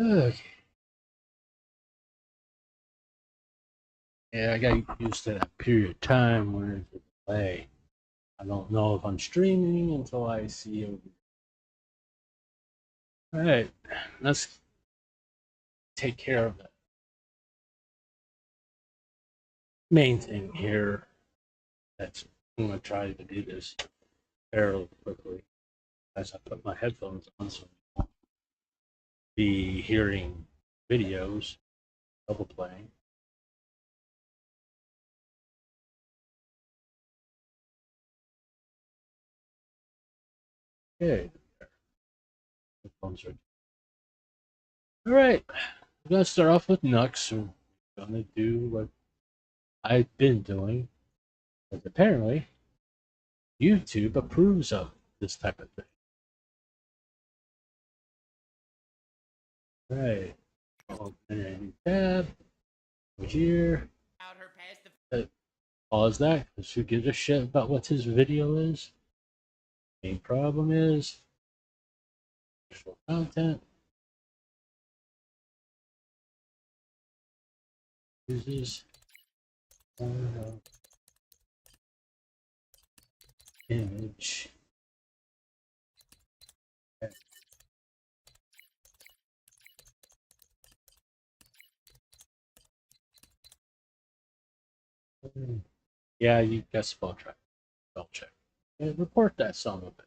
Okay. Yeah, I got used to that period of time where it's a delay. I don't know if I'm streaming until I see it. All right, let's take care of the main thing here. That's I'm gonna try to do this fairly quickly as I put my headphones on, so I won't be hearing videos double playing. Okay, headphones are all right. We're gonna start off with Nux. So we're gonna do what I've been doing, because apparently YouTube approves of this type of thing. All right, open a new tab over here. Pause that because who gives a shit about what his video is? Main problem is visual content uses image. Yeah, you got spell check. Spell check. And report that son of it.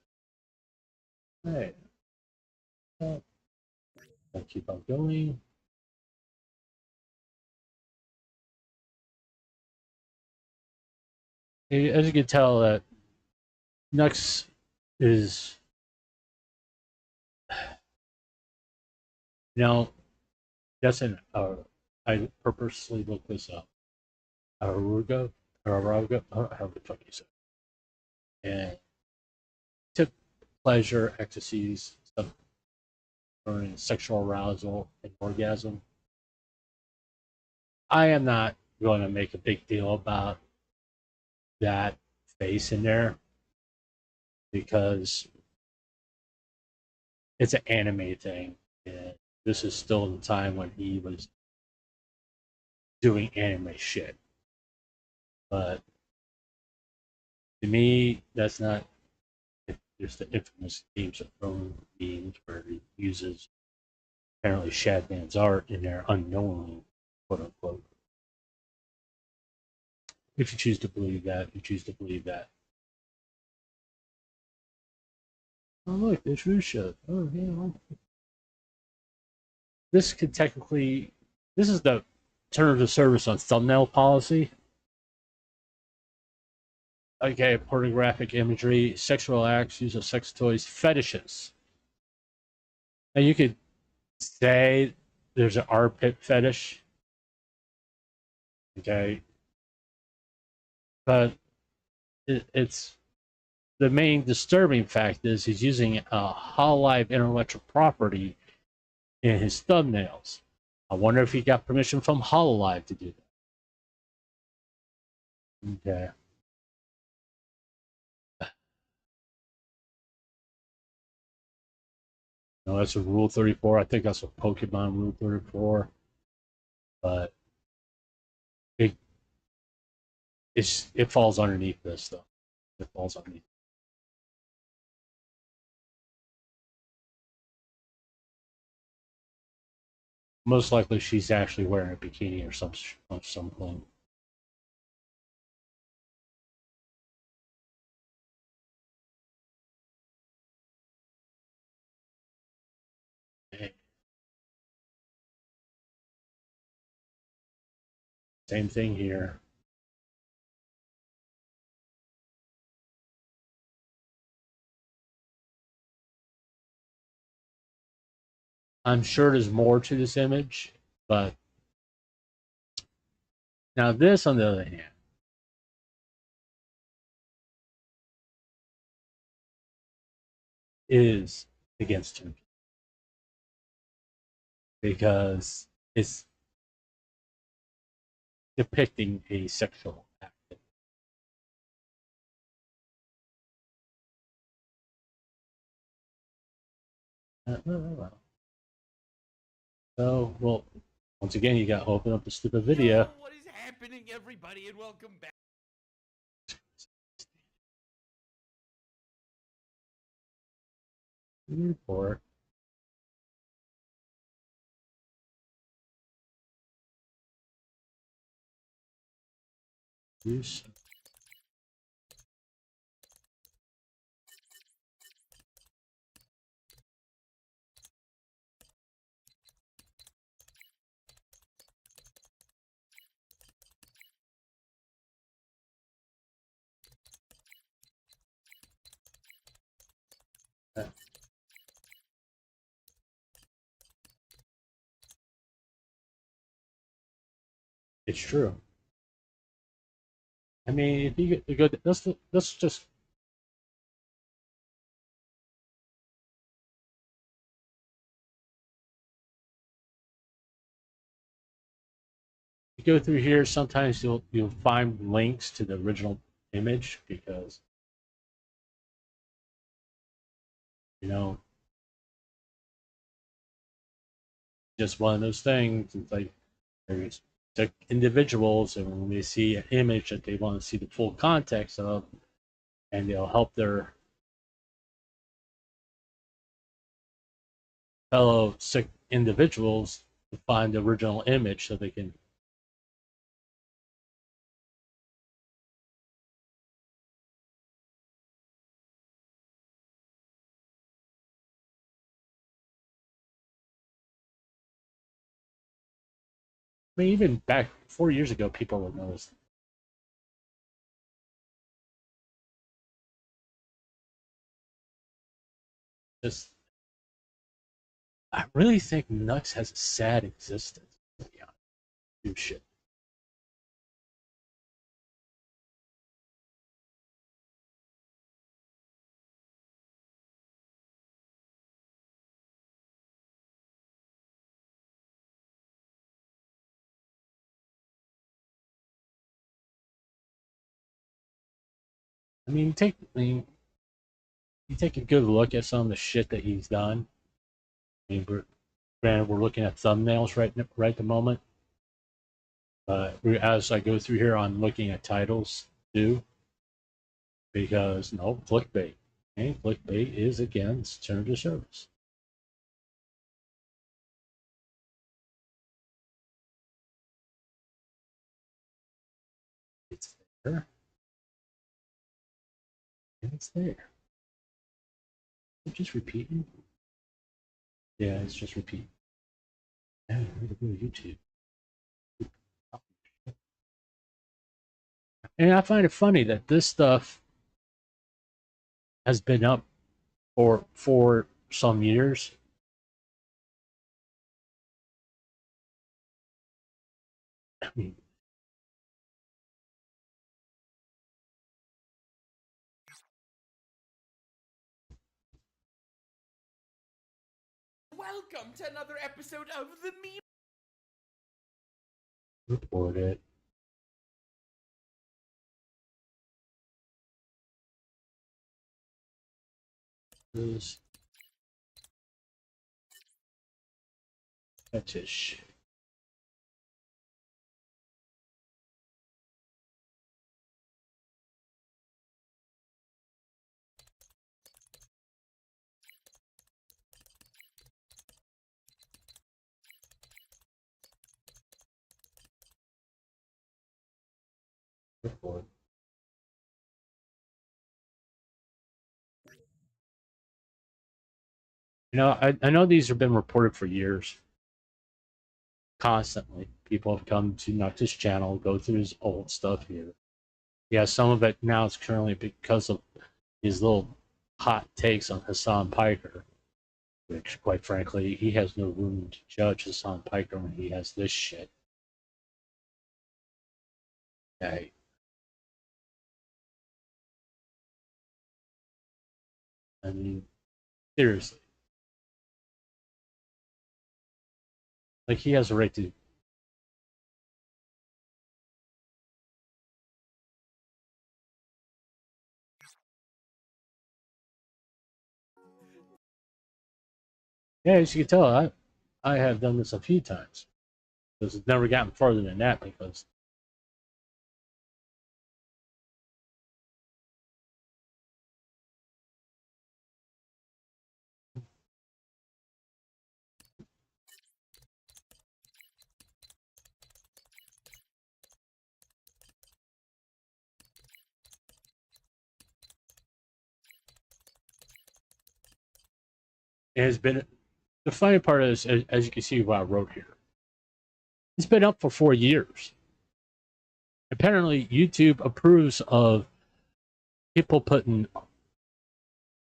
All right. I'll keep on going. As you can tell, that Nux is, you know, that's an I purposely looked this up. Aruga, how the fuck you say, and took pleasure, ecstasies, stuff during sexual arousal and orgasm. I am not going to make a big deal about that face in there because it's an anime thing, and this is still the time when he was doing anime shit. But to me, that's not just the infamous Games of Thrones memes where he uses apparently Shadman's art in there unknowingly, quote unquote. If you choose to believe that, you choose to believe that. Oh look, there's Rusha. Oh yeah. This could technically, this is the terms of service on thumbnail policy. Okay, pornographic imagery, sexual acts, use of sex toys, fetishes. And you could say there's an armpit fetish. Okay. But it's the main disturbing fact is he's using a Hololive intellectual property in his thumbnails. I wonder if he got permission from Hololive to do that. Okay. No, that's a Rule 34. I think that's a Pokemon Rule 34. But it it falls underneath this though. It falls underneath. Most likely, she's actually wearing a bikini or something. Same thing here. I'm sure there's more to this image, but now this, on the other hand, is against him because it's depicting a sexual act. So, well, once again, you gotta open up the stupid video. Yo, what is happening, everybody, and welcome back. Report. Use. It's true. I mean, if you go, let's just you go through here. Sometimes you'll find links to the original image because you know just one of those things. It's like there's individuals, and when they see an image that they want to see the full context of, and they'll help their fellow sick individuals to find the original image so they can. I mean, even back 4 years ago, people would notice. Just, I really think Nux has a sad existence. Yeah, do shit. I mean, you take a good look at some of the shit that he's done. I mean, granted, we're looking at thumbnails right at the moment. As I go through here, I'm looking at titles too, because no clickbait. Okay? Clickbait is against terms of service. It's there. And it's there. It's just repeating. Yeah, it's just repeating. Yeah, I'm gonna go to YouTube. And I find it funny that this stuff has been up for some years. I mean, Welcome to another episode of the Meme. report it. This fetish. Report. I know these have been reported for years. Constantly, people have come to Noctis channel, go through his old stuff here. Yeah, some of it now is currently because of his little hot takes on Hassan Piker, which, quite frankly, he has no room to judge Hassan Piker when he has this shit. Okay. I mean, seriously. Like, he has a right to. Yeah, as you can tell, I have done this a few times. Because it's never gotten further than that because it has been. The funny part is, as you can see what I wrote here, it's been up for 4 years. Apparently, YouTube approves of people putting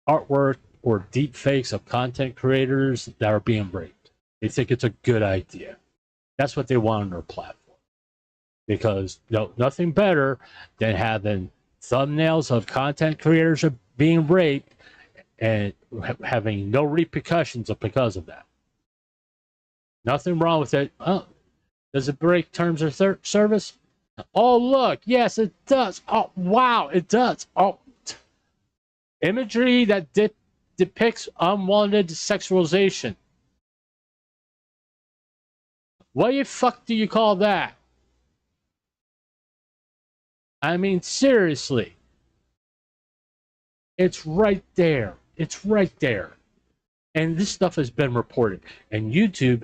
artwork or deep fakes of content creators that are being raped. They think it's a good idea. That's what they want on their platform. Because nothing better than having thumbnails of content creators being raped and having no repercussions because of that. Nothing wrong with it. Oh, does it break terms of service? Oh, look, yes, it does. Oh, wow, it does. Oh, imagery that depicts unwanted sexualization. What the fuck do you call that? I mean, seriously. It's right there. It's right there. And this stuff has been reported. And YouTube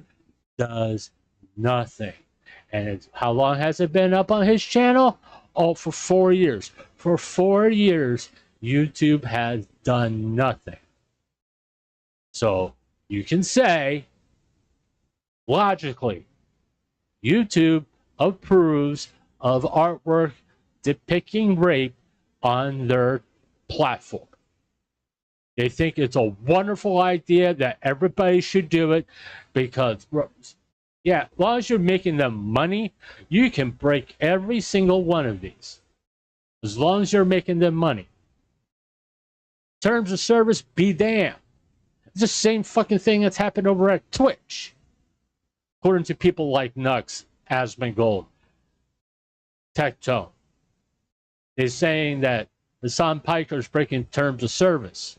does nothing. And how long has it been up on his channel? Oh, for 4 years. For 4 years, YouTube has done nothing. So you can say, logically, YouTube approves of artwork depicting rape on their platform. They think it's a wonderful idea that everybody should do it because, yeah, as long as you're making them money, you can break every single one of these. As long as you're making them money. Terms of service, be damned. It's the same fucking thing that's happened over at Twitch. According to people like Nux, Asmongold, Tectone. They're saying that Hassan Piker is breaking terms of service.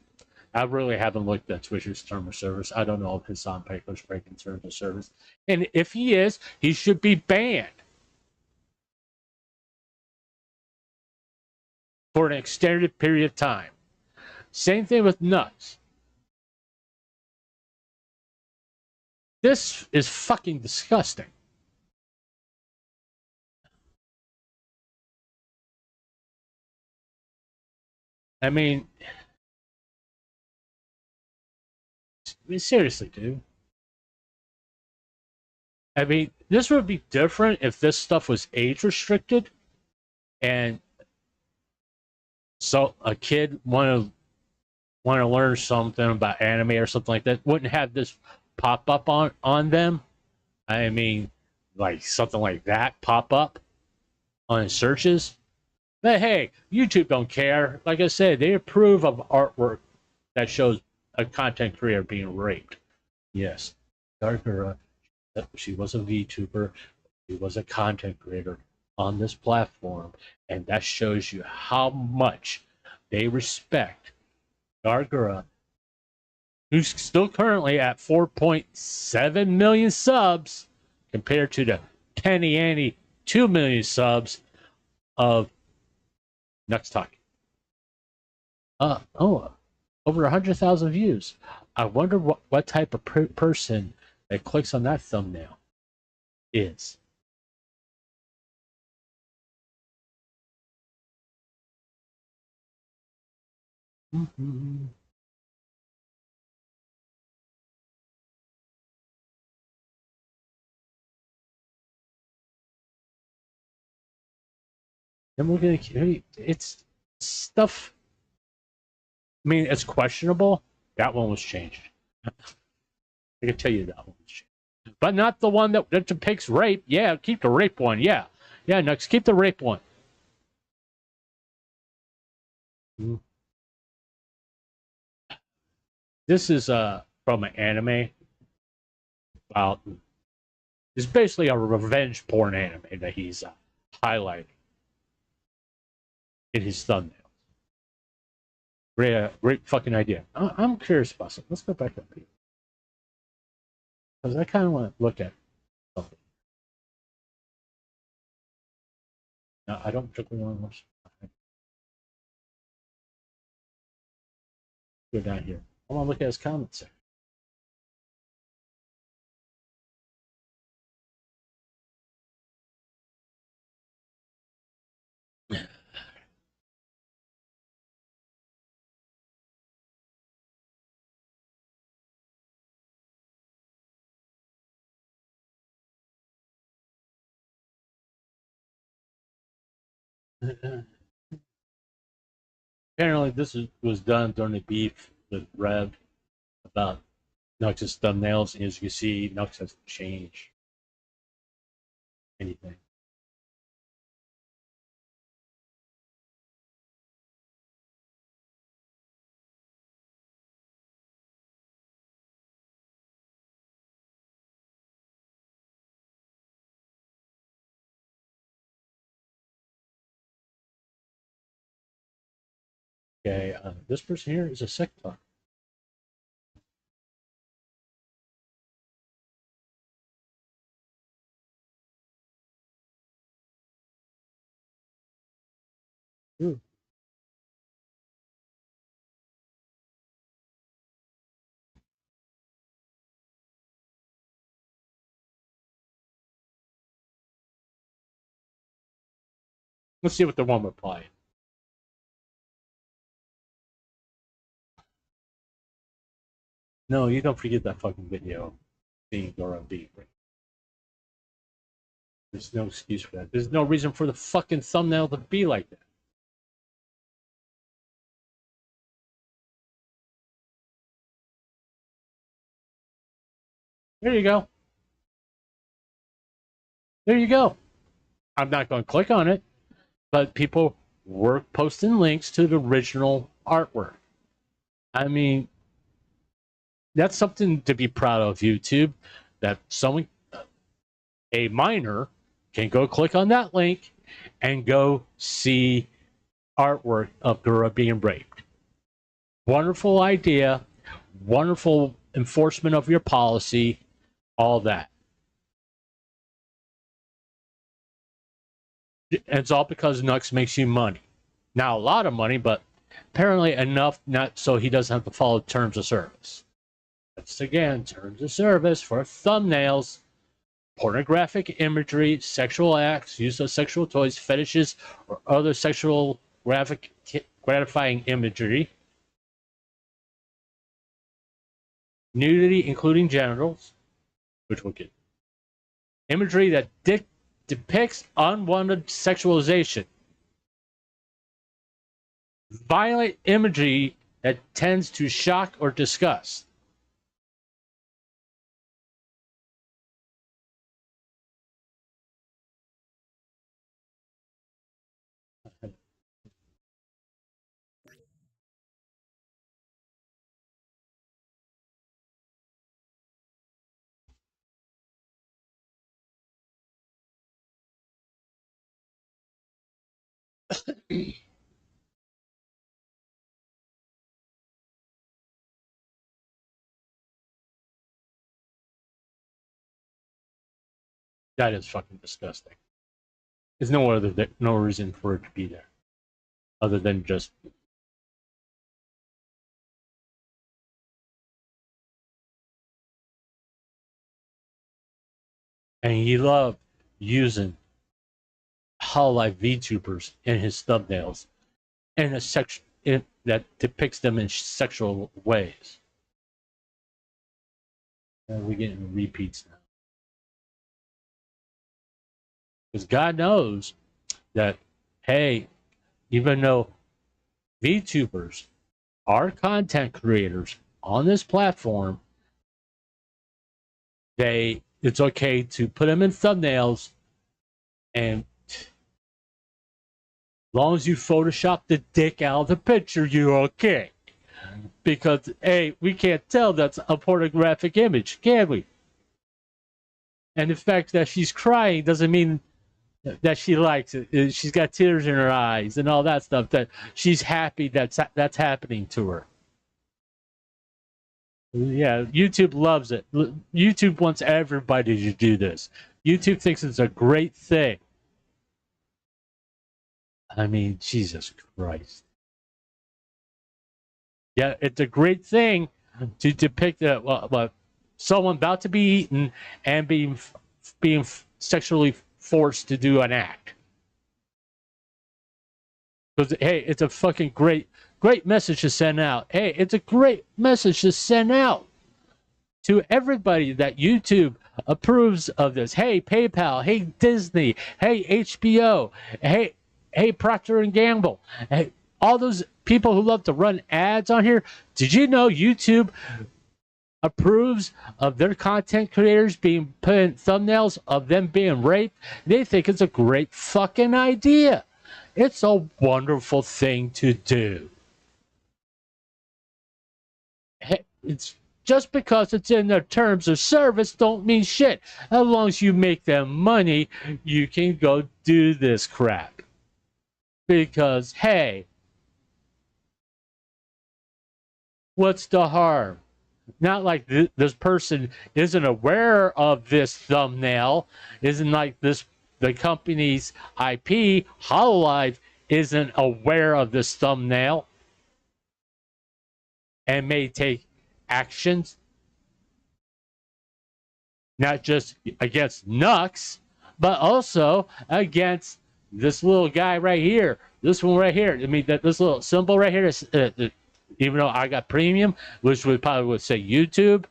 I really haven't looked at Twitch's term of service. I don't know if Hassan Piker is breaking terms of service. And if he is, he should be banned for an extended period of time. Same thing with Nux. This is fucking disgusting. I mean, seriously, dude. I mean, this would be different if this stuff was age restricted and so a kid want to learn something about anime or something like that wouldn't have this pop up on them. I mean, like something like that pop up on searches. But hey, YouTube don't care. Like I said, they approve of artwork that shows a content creator being raped. Yes, Darkera, she was a VTuber. She was a content creator on this platform, and that shows you how much they respect Darkera, who's still currently at 4.7 million subs compared to the penny ante 2 million subs of Nuxtalk. Over 100,000 views. I wonder what type of person that clicks on that thumbnail is. Mm-hmm. Then we're gonna. It's stuff. I mean, it's questionable. That one was changed. I can tell you that one was changed. But not the one that depicts rape. Yeah, keep the rape one. Yeah. Yeah, next, keep the rape one. Mm. This is from an anime about. It's basically a revenge porn anime that he's highlighting in his thumbnails. Great fucking idea. I'm curious about something. Let's go back up here. Because I kind of want to look at something. No, I don't particularly want to watch. Go down here. I want to look at his comments there. Apparently, this was done during the beef with Rev about Nux's thumbnails. And as you can see, Nux hasn't changed anything. Okay, this person here is a sectar. Ooh. Let's see what the one replied. No, you don't forget that fucking video being Dora B. There's no excuse for that. There's no reason for the fucking thumbnail to be like that. There you go. There you go. I'm not going to click on it, but people were posting links to the original artwork. I mean, that's something to be proud of, YouTube, that someone, a minor, can go click on that link and go see artwork of Dora being raped. Wonderful idea, wonderful enforcement of your policy, all that. And it's all because Nux makes you money. Now, a lot of money, but apparently enough not so he doesn't have to follow terms of service. That's, again, terms of service for thumbnails, pornographic imagery, sexual acts, use of sexual toys, fetishes, or other sexual gratifying imagery. Nudity, including genitals, which we'll get. Imagery that depicts unwanted sexualization. Violent imagery that tends to shock or disgust. That is fucking disgusting. There's no reason for it to be there, other than just. And he loved using Hololive VTubers in his thumbnails in a section that depicts them in sexual ways. And we're getting repeats now. Because God knows that, hey, even though VTubers are content creators on this platform, it's okay to put them in thumbnails, and as long as you Photoshop the dick out of the picture, you're okay. Because, hey, we can't tell that's a pornographic image, can we? And the fact that she's crying doesn't mean that she likes it. She's got tears in her eyes and all that stuff. That she's happy that's happening to her. Yeah, YouTube loves it. YouTube wants everybody to do this. YouTube thinks it's a great thing. I mean, Jesus Christ. Yeah, it's a great thing to depict someone about to be eaten and being sexually forced to do an act. Because hey, it's a fucking great message to send out. Hey, it's a great message to send out to everybody that YouTube approves of this. Hey, PayPal. Hey, Disney. Hey, HBO. Hey, Procter and Gamble. Hey, all those people who love to run ads on here. Did you know YouTube approves of their content creators being put in thumbnails of them being raped? They think it's a great fucking idea. It's a wonderful thing to do. It's just because it's in their terms of service don't mean shit. As long as you make them money, you can go do this crap. Because, hey, what's the harm? Not like this person isn't aware of this thumbnail, isn't like the company's IP, Hololive, isn't aware of this thumbnail and may take actions, not just against Nux, but also against this little guy right here, this one right here. I mean, this little symbol right here, even though I got premium, which would probably say YouTube,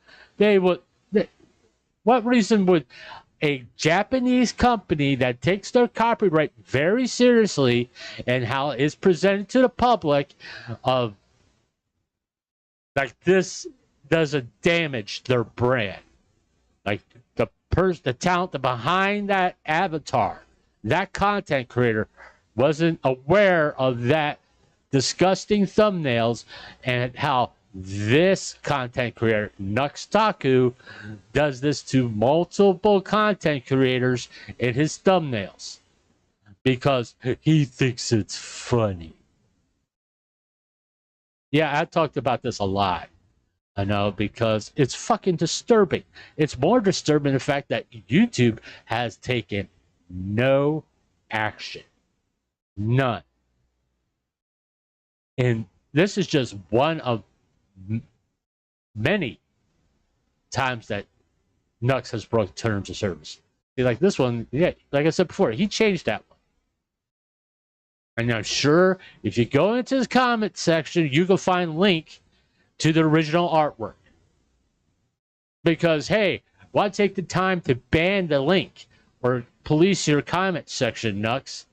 what reason would a Japanese company that takes their copyright very seriously and how it's presented to the public of like this doesn't damage their brand? Like the talent behind that avatar, that content creator wasn't aware of that disgusting thumbnails and how this content creator, Taku, does this to multiple content creators in his thumbnails because he thinks it's funny. Yeah, I talked about this a lot. I know, because it's fucking disturbing. It's more disturbing the fact that YouTube has taken no action. None. And this is just one of many times that Nux has broke terms of service. See, like this one, yeah, like I said before, he changed that one. And I'm sure if you go into the comment section, you can find link to the original artwork. Because, hey, why take the time to ban the link or police your comment section, Nux?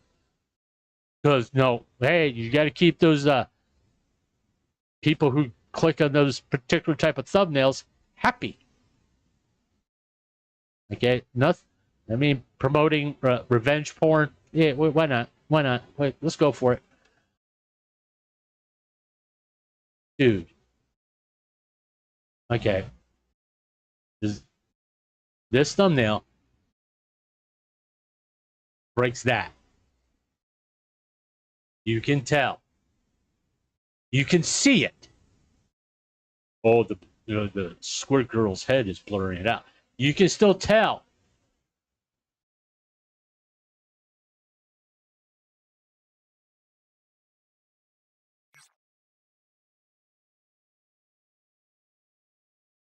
Because, no, hey, you got to keep those people who click on those particular type of thumbnails happy. Okay, nothing. I mean, promoting revenge porn. Yeah, why not? Why not? Wait, let's go for it. Dude. Okay. This thumbnail breaks that. You can tell. You can see it. Oh, the squirt girl's head is blurring it out. You can still tell.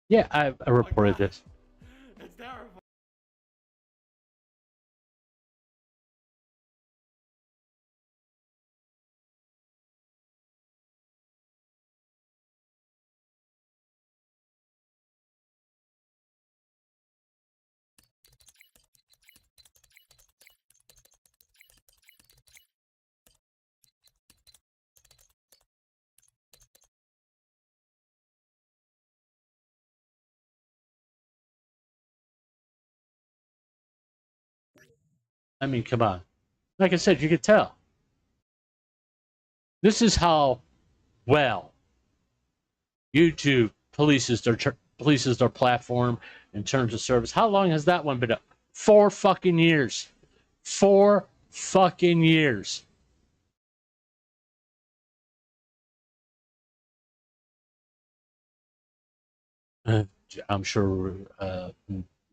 Yeah, I reported this. It's terrible. I mean, come on. Like I said, you could tell. This is how well YouTube polices their platform in terms of service. How long has that one been up? 4 fucking years. 4 fucking years. I'm sure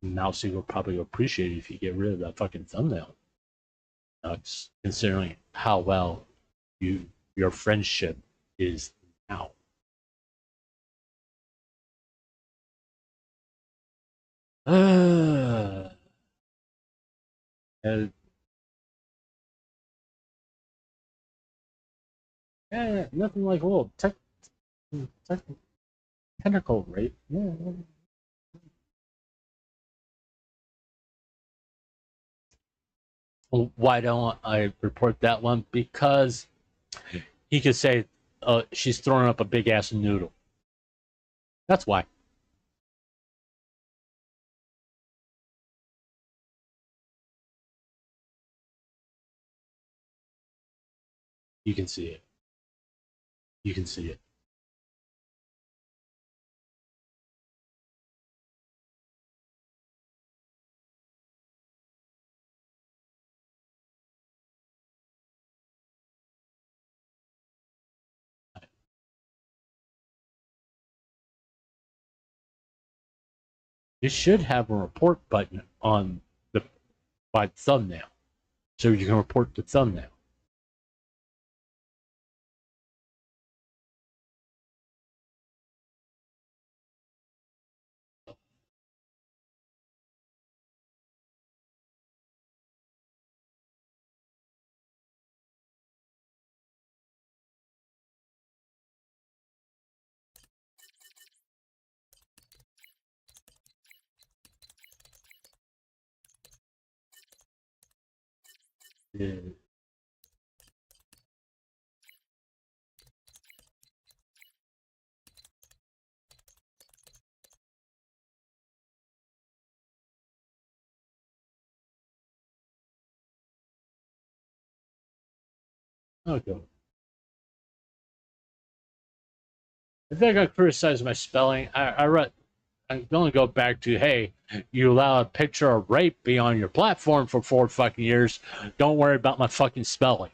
Mousy will probably appreciate it if you get rid of that fucking thumbnail. Considering how well your friendship is now. And, yeah, nothing like a little tech, technical rape. Yeah. Well, why don't I report that one? Because he could say she's throwing up a big ass noodle. That's why. You can see it. You can see it. You should have a report button on the by thumbnail, so you can report the thumbnail. Yeah. Okay. If they're gonna criticize my spelling, I'm going to go back to, hey, you allow a picture of rape be on your platform for 4 fucking years. Don't worry about my fucking spelling.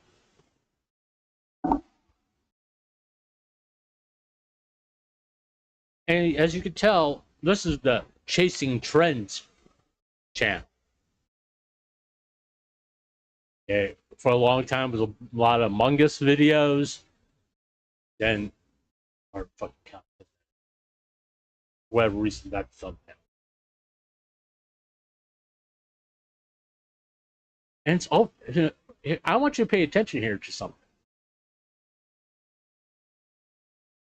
And as you can tell, this is the Chasing Trends channel. For a long time, it was a lot of Among Us videos. Then, our fucking content. Whatever reason, that's thumbnail. And it's, oh, I want you to pay attention here to something.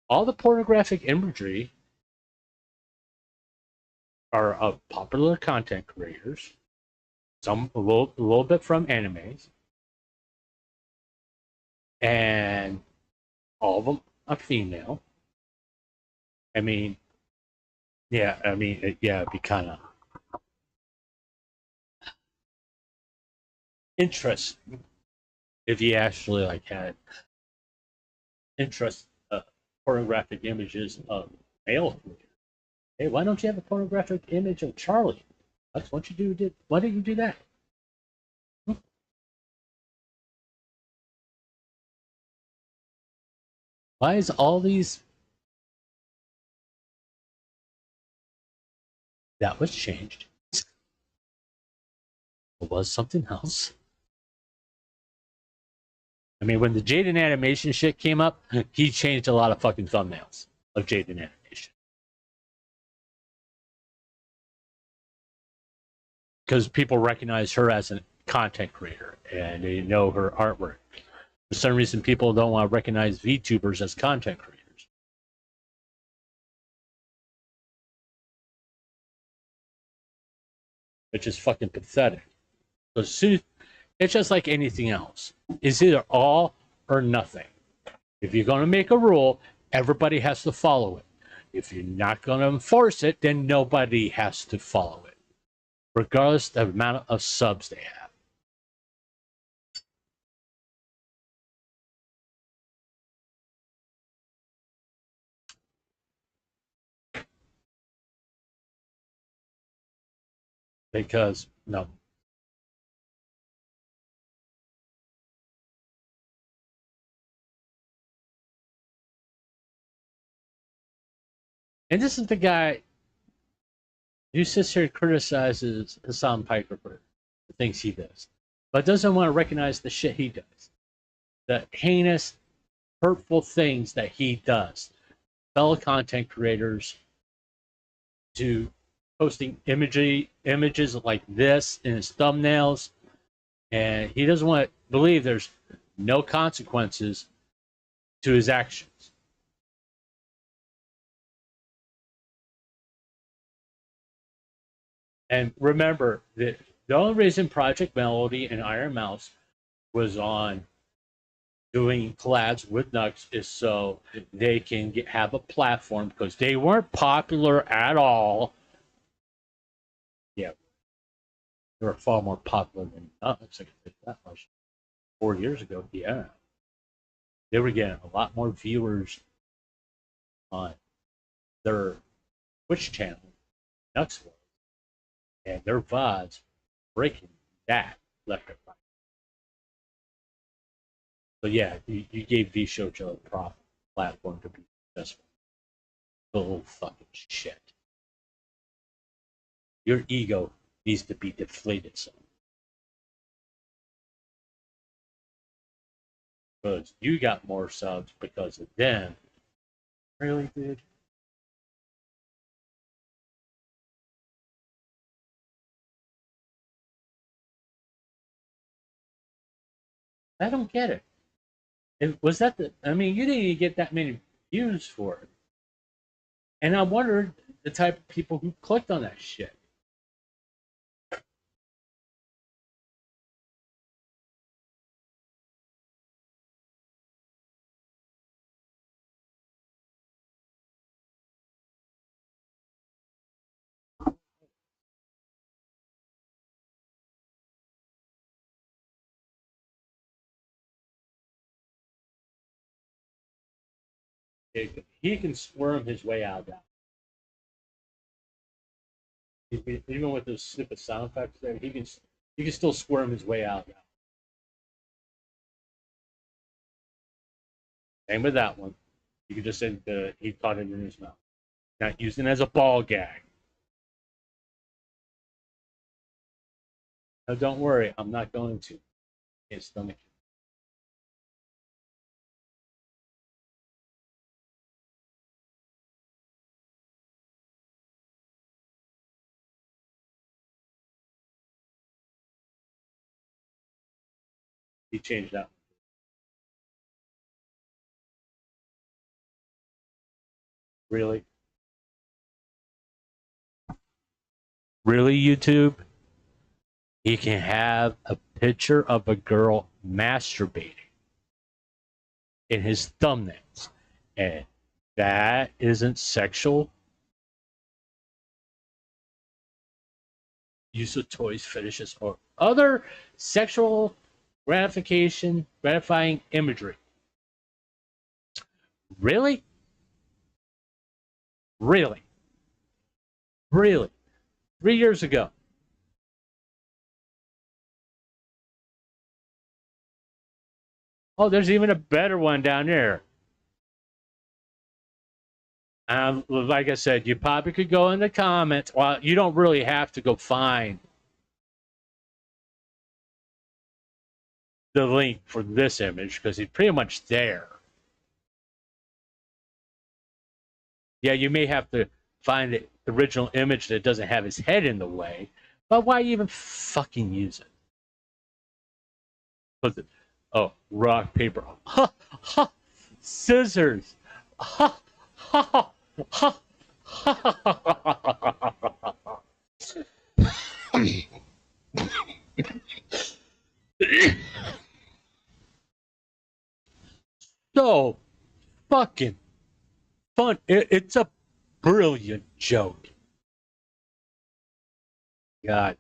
All the pornographic imagery are of popular content creators, some a little bit from animes, and all of them are female. I mean, yeah, it'd be kind of interesting if you actually like had interest pornographic images of male. Hey, why don't you have a pornographic image of Charlie? That's what you do. Why didn't you do that? Why is all these? That was changed. It was something else. I mean, when the Jaden animation shit came up, he changed a lot of fucking thumbnails of Jaden animation. Because people recognize her as a content creator and they know her artwork. For some reason, people don't want to recognize VTubers as content creators. Which is fucking pathetic. So it's just like anything else. It's either all or nothing. If you're going to make a rule, everybody has to follow it. If you're not going to enforce it, then nobody has to follow it, regardless of the amount of subs they have. Because, no. And this is the guy He sits here and criticizes Hassan Piker for the things he does, but doesn't want to recognize the shit he does, the heinous, hurtful things that he does. Fellow content creators to posting images like this in his thumbnails, and he doesn't want to believe there's no consequences to his actions. And remember that the only reason Project Melody and Iron Mouse was on doing collabs with Nux is so they can have a platform, because they weren't popular at all. Yeah, they were far more popular than Nux. I can tell you that much. 4 years ago, yeah, they were getting a lot more viewers on their Twitch channel, Nux was, and their VODs breaking that left and right. So yeah, you gave V Shoujo a proper platform to be successful. Little fucking shit. Your ego needs to be deflated some. Because you got more subs because of them. Really, dude? I don't get it. Was that the? I mean, you didn't even get that many views for it. And I wondered the type of people who clicked on that shit. He can squirm his way out of that. Even with those stupid sound effects there, he can still squirm his way out of that. Same with that one. You could just say he caught it in his mouth. Not using it as a ball gag. No, don't worry, I'm not going to. His stomach. He changed that. Really? Really, YouTube? He can have a picture of a girl masturbating in his thumbnails, and that isn't sexual. Use of toys, fetishes, or other sexual gratifying imagery. Really? Really? Really? 3 years ago. Oh, there's even a better one down there. Like I said, you probably could go in the comments. Well, you don't really have to go find the link for this image because it's pretty much there. Yeah, you may have to find the original image that doesn't have his head in the way, but why even fucking use it? Oh, rock, paper. Ha, ha, scissors. Ha, ha, ha, ha. So fucking fun. It's a brilliant joke. God,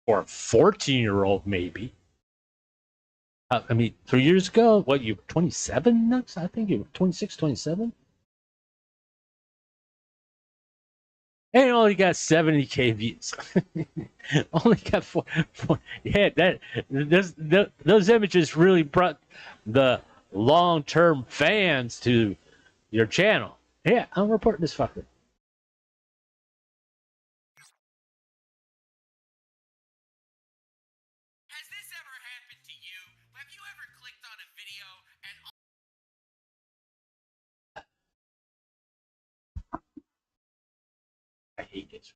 for a 14-year-old, maybe. I mean, 3 years ago, what, you were 27 next? I think you were 26, 27. And it only got 70K views. Only got four. Yeah, those images really brought the long-term fans to your channel. Yeah, I'm reporting this fucker. Has this ever happened to you? Have you ever clicked on a video and I hate this.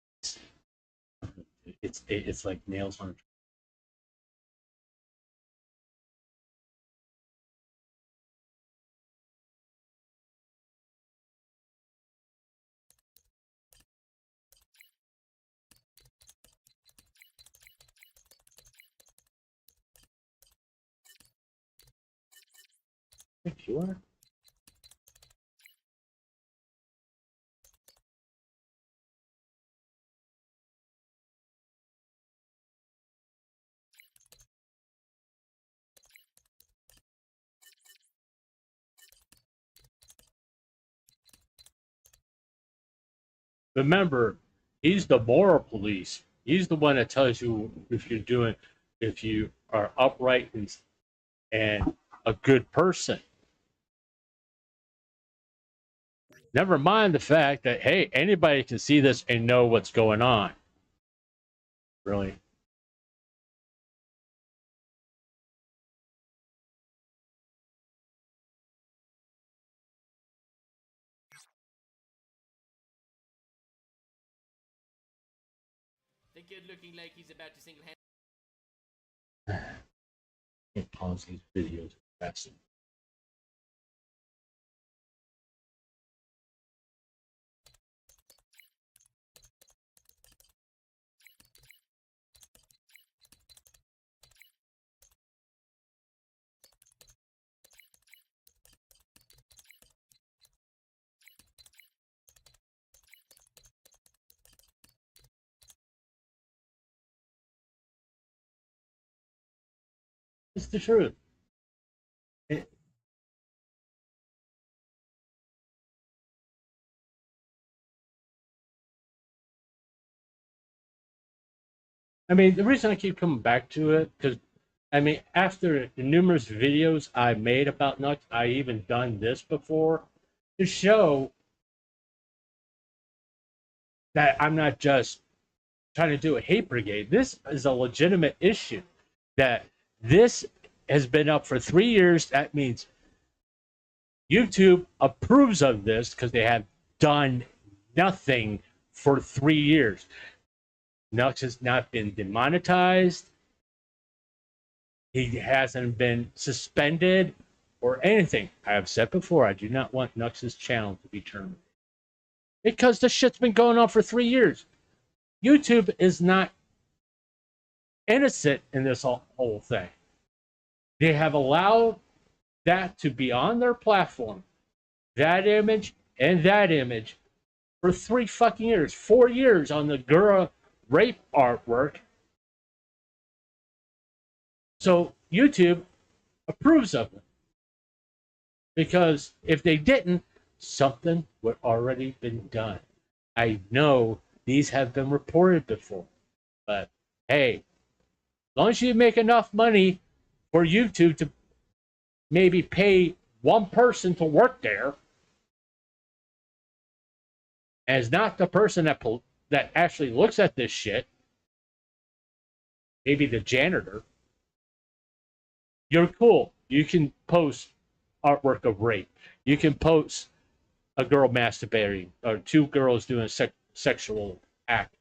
It's like nails on a pure? Remember, he's the moral police. He's the one that tells you if you are upright and a good person. Never mind the fact that, hey, anybody can see this and know what's going on. Really? the kid looking like he's about to single-handedly Can't pause these videos fast. It's the truth. I mean, the reason I keep coming back to it, because, I mean, after the numerous videos I made about Nux, I even done this before to show that I'm not just trying to do a hate brigade. This is a legitimate issue. That this has been up for 3 years. That means YouTube approves of this because they have done nothing for 3 years. Nux has not been demonetized. He hasn't been suspended or anything. I have said before, I do not want Nux's channel to be terminated. Because the shit's been going on for 3 years. YouTube is not innocent in this whole thing. They have allowed that to be on their platform, that image and that image, for 3 fucking years, 4 years on the Gura rape artwork. So YouTube approves of it. Because if they didn't, something would already been done. I know these have been reported before, but hey, as long as you make enough money for YouTube to maybe pay one person to work there, as not the person that actually looks at this shit, maybe the janitor, you're cool. You can post artwork of rape. You can post a girl masturbating or 2 girls doing a sexual act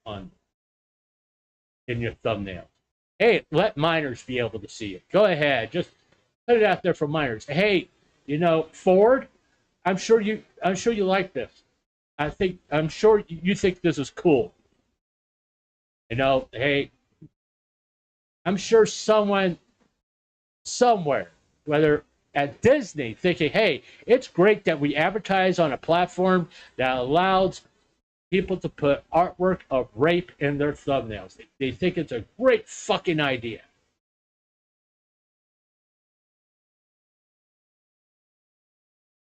in your thumbnail. Hey, let minors be able to see it. Go ahead, just put it out there for minors. Hey, Ford, I'm sure you like this. I'm sure you think this is cool. Hey, I'm sure someone somewhere, whether at Disney, thinking, hey, it's great that we advertise on a platform that allows people to put artwork of rape in their thumbnails. They think it's a great fucking idea.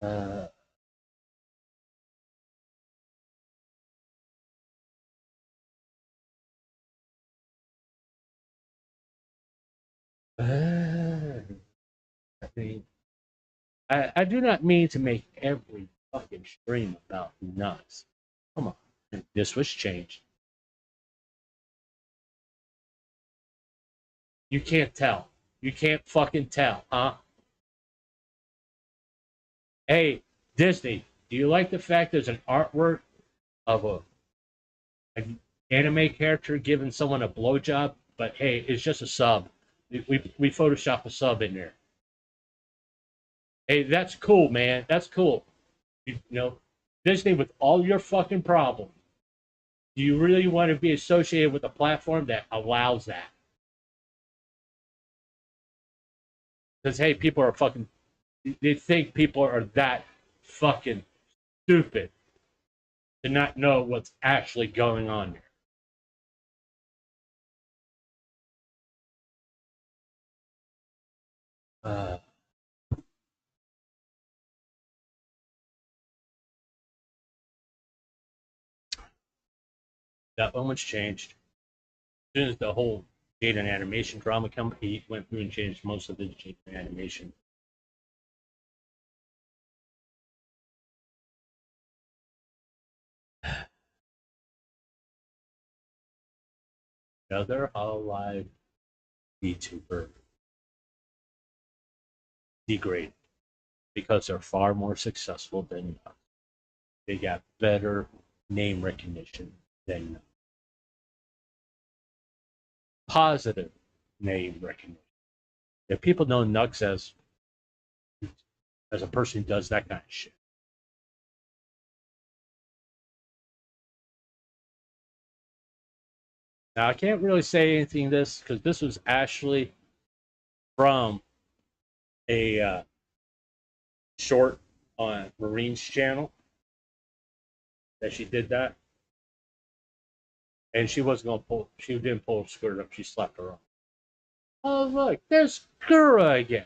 I mean, I do not mean to make every fucking stream about nuts. Come on. This was changed. You can't tell. You can't fucking tell, huh? Hey, Disney, do you like the fact there's an artwork of an anime character giving someone a blowjob? But hey, it's just a sub. We Photoshop a sub in there. Hey, that's cool, man. That's cool. You know, Disney, with all your fucking problems, do you really want to be associated with a platform that allows that? Because hey, people are fucking. They think people are that fucking stupid to not know what's actually going on there. Uh, that one was changed. As soon as the whole data and animation drama company went through and changed most of the data and animation. Another Hololive VTuber degrade because they're far more successful than us. They got better name recognition than positive name recognition. If people know Nux as a person who does that kind of shit. Now I can't really say anything this because this was actually from a short on Marine's channel that she did that, and she wasn't gonna pull. She didn't pull her skirt up. She slapped her off. Oh look, there's Gura again.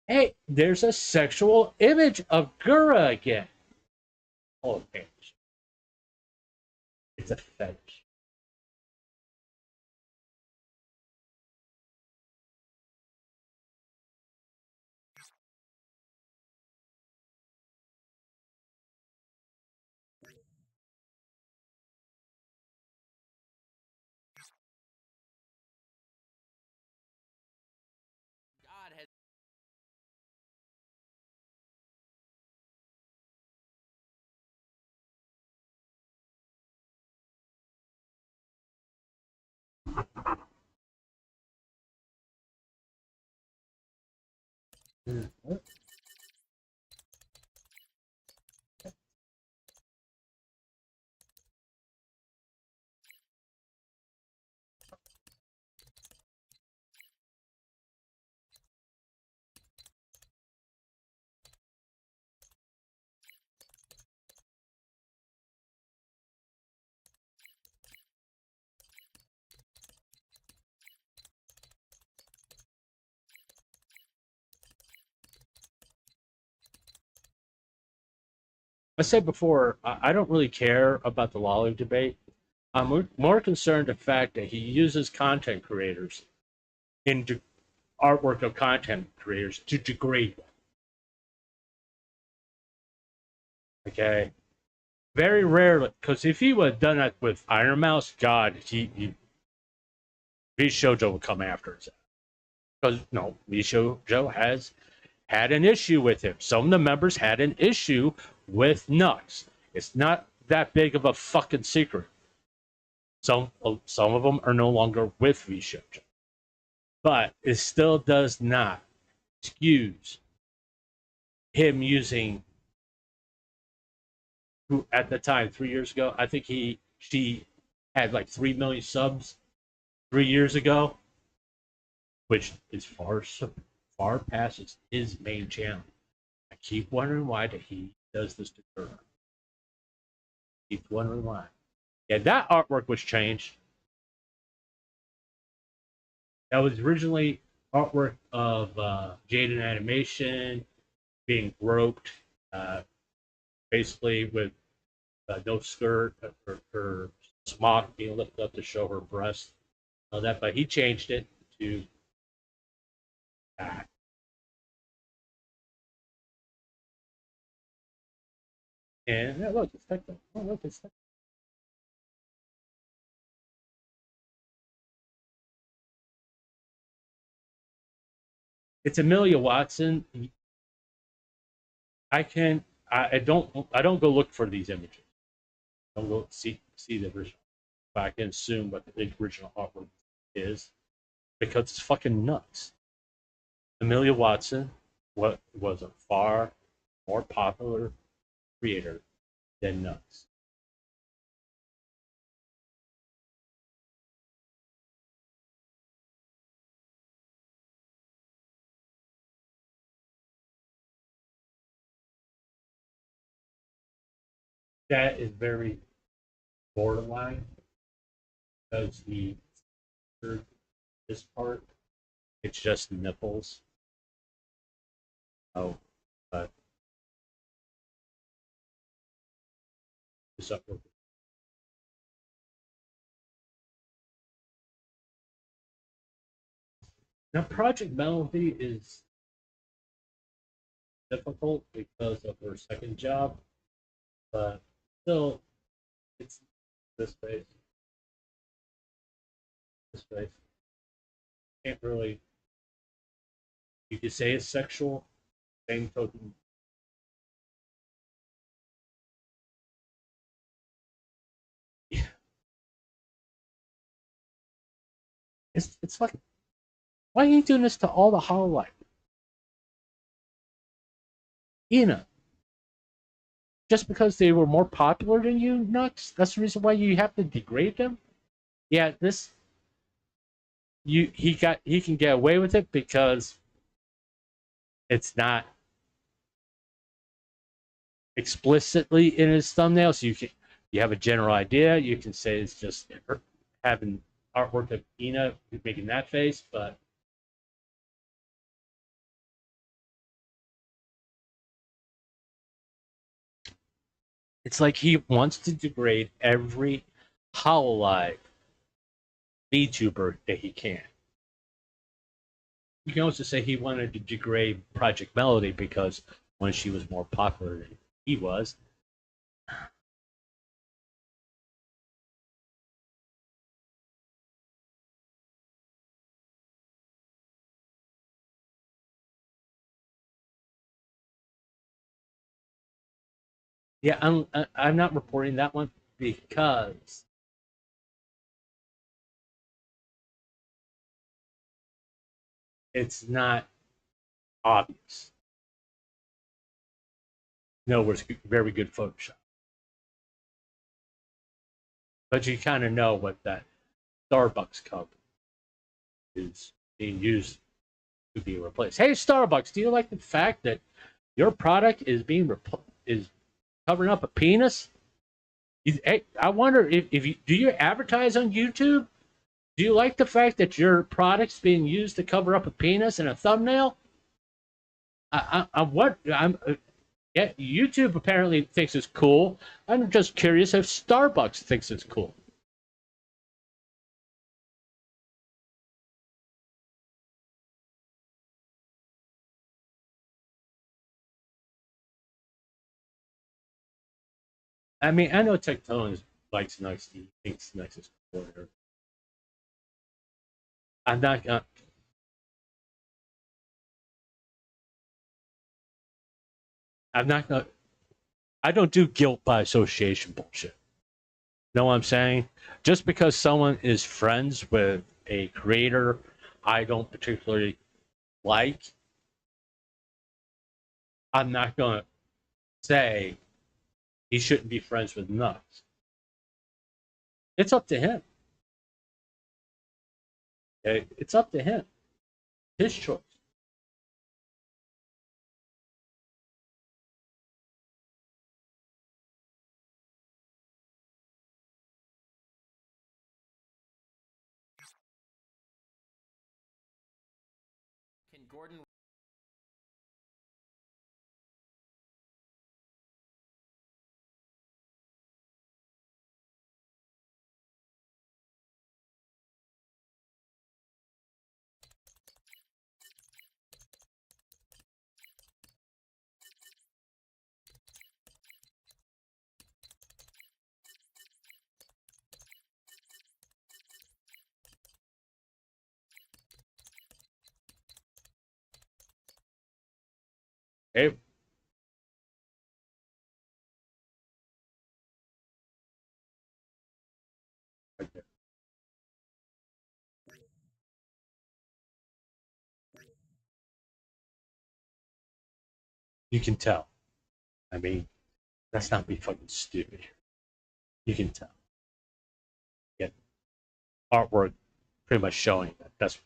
Hey, there's a sexual image of Gura again. Oh, okay. It's a fetish. God has I said before, I don't really care about the Lolly debate. I'm more concerned the fact that he uses content creators in artwork of content creators to degrade them. Okay, very rarely, because if he would have done that with Iron Mouse, God, V Shoujo would come after us. Because no, V Shoujo has had an issue with him. Some of the members had an issue with Nux. It's not that big of a fucking secret. Some of them are no longer with V Shoujo, but it still does not excuse him using, who at the time 3 years ago, I think she had like 3 million subs 3 years ago, which is far past his main channel. I keep wondering why that he does this to her. Keep wondering why. Yeah, that artwork was changed. That was originally artwork of Jaden Animation being groped, uh, basically with no skirt, her smock being lifted up to show her breast, all that. But he changed it to that. And yeah, look, it's like, oh, look, it's like, It's Amelia Watson. I don't go look for these images. I don't go see the original. But I can assume what the original artwork is because it's fucking nuts. Amelia Watson was a far more popular creator than Nuts. That is very borderline because he this part it's just nipples. Oh, but it's up. Now, Project Melody is difficult because of her second job, but still, it's this face. This face can't really. You could say it's sexual. Same token, yeah, it's like why are you doing this to all the Hololive? Ina, just because they were more popular than you, nuts. That's the reason why you have to degrade them. Yeah, this he can get away with it because it's not explicitly in his thumbnail, so you have a general idea. You can say it's just having artwork of Ina making that face, but it's like he wants to degrade every Hololive VTuber that he can. You can also say he wanted to degrade Project Melody because when she was more popular than he was. Yeah, I'm not reporting that one because it's not obvious. No, it's very good Photoshop, but you kind of know what that Starbucks cup is being used to be replaced. Hey, Starbucks, do you like the fact that your product is is covering up a penis? Hey, I wonder if you do you advertise on YouTube? Do you like the fact that your product's being used to cover up a penis in a thumbnail? I'm what I'm. Yeah, YouTube apparently thinks it's cool. I'm just curious if Starbucks thinks it's cool. I mean, I know Tectone likes Nux. He thinks Nux is cool. I'm not. I'm not gonna. I don't do guilt by association bullshit. Know what I'm saying? Just because someone is friends with a creator I don't particularly like, I'm not gonna say he shouldn't be friends with Nux. It's up to him. Okay? It's up to him. His choice. Can Gordon Hey, right there. You can tell. I mean, that's not be fucking stupid. You can tell. Get artwork pretty much showing that that's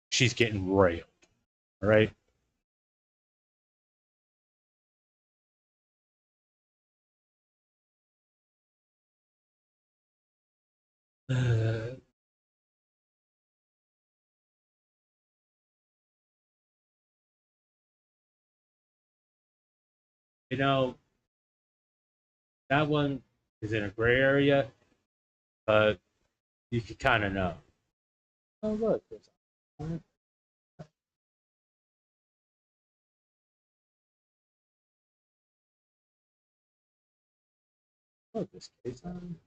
she's getting railed. All right. Uh, you know, that one is in a gray area, but you can kind of know. Oh, look. Look, this case on.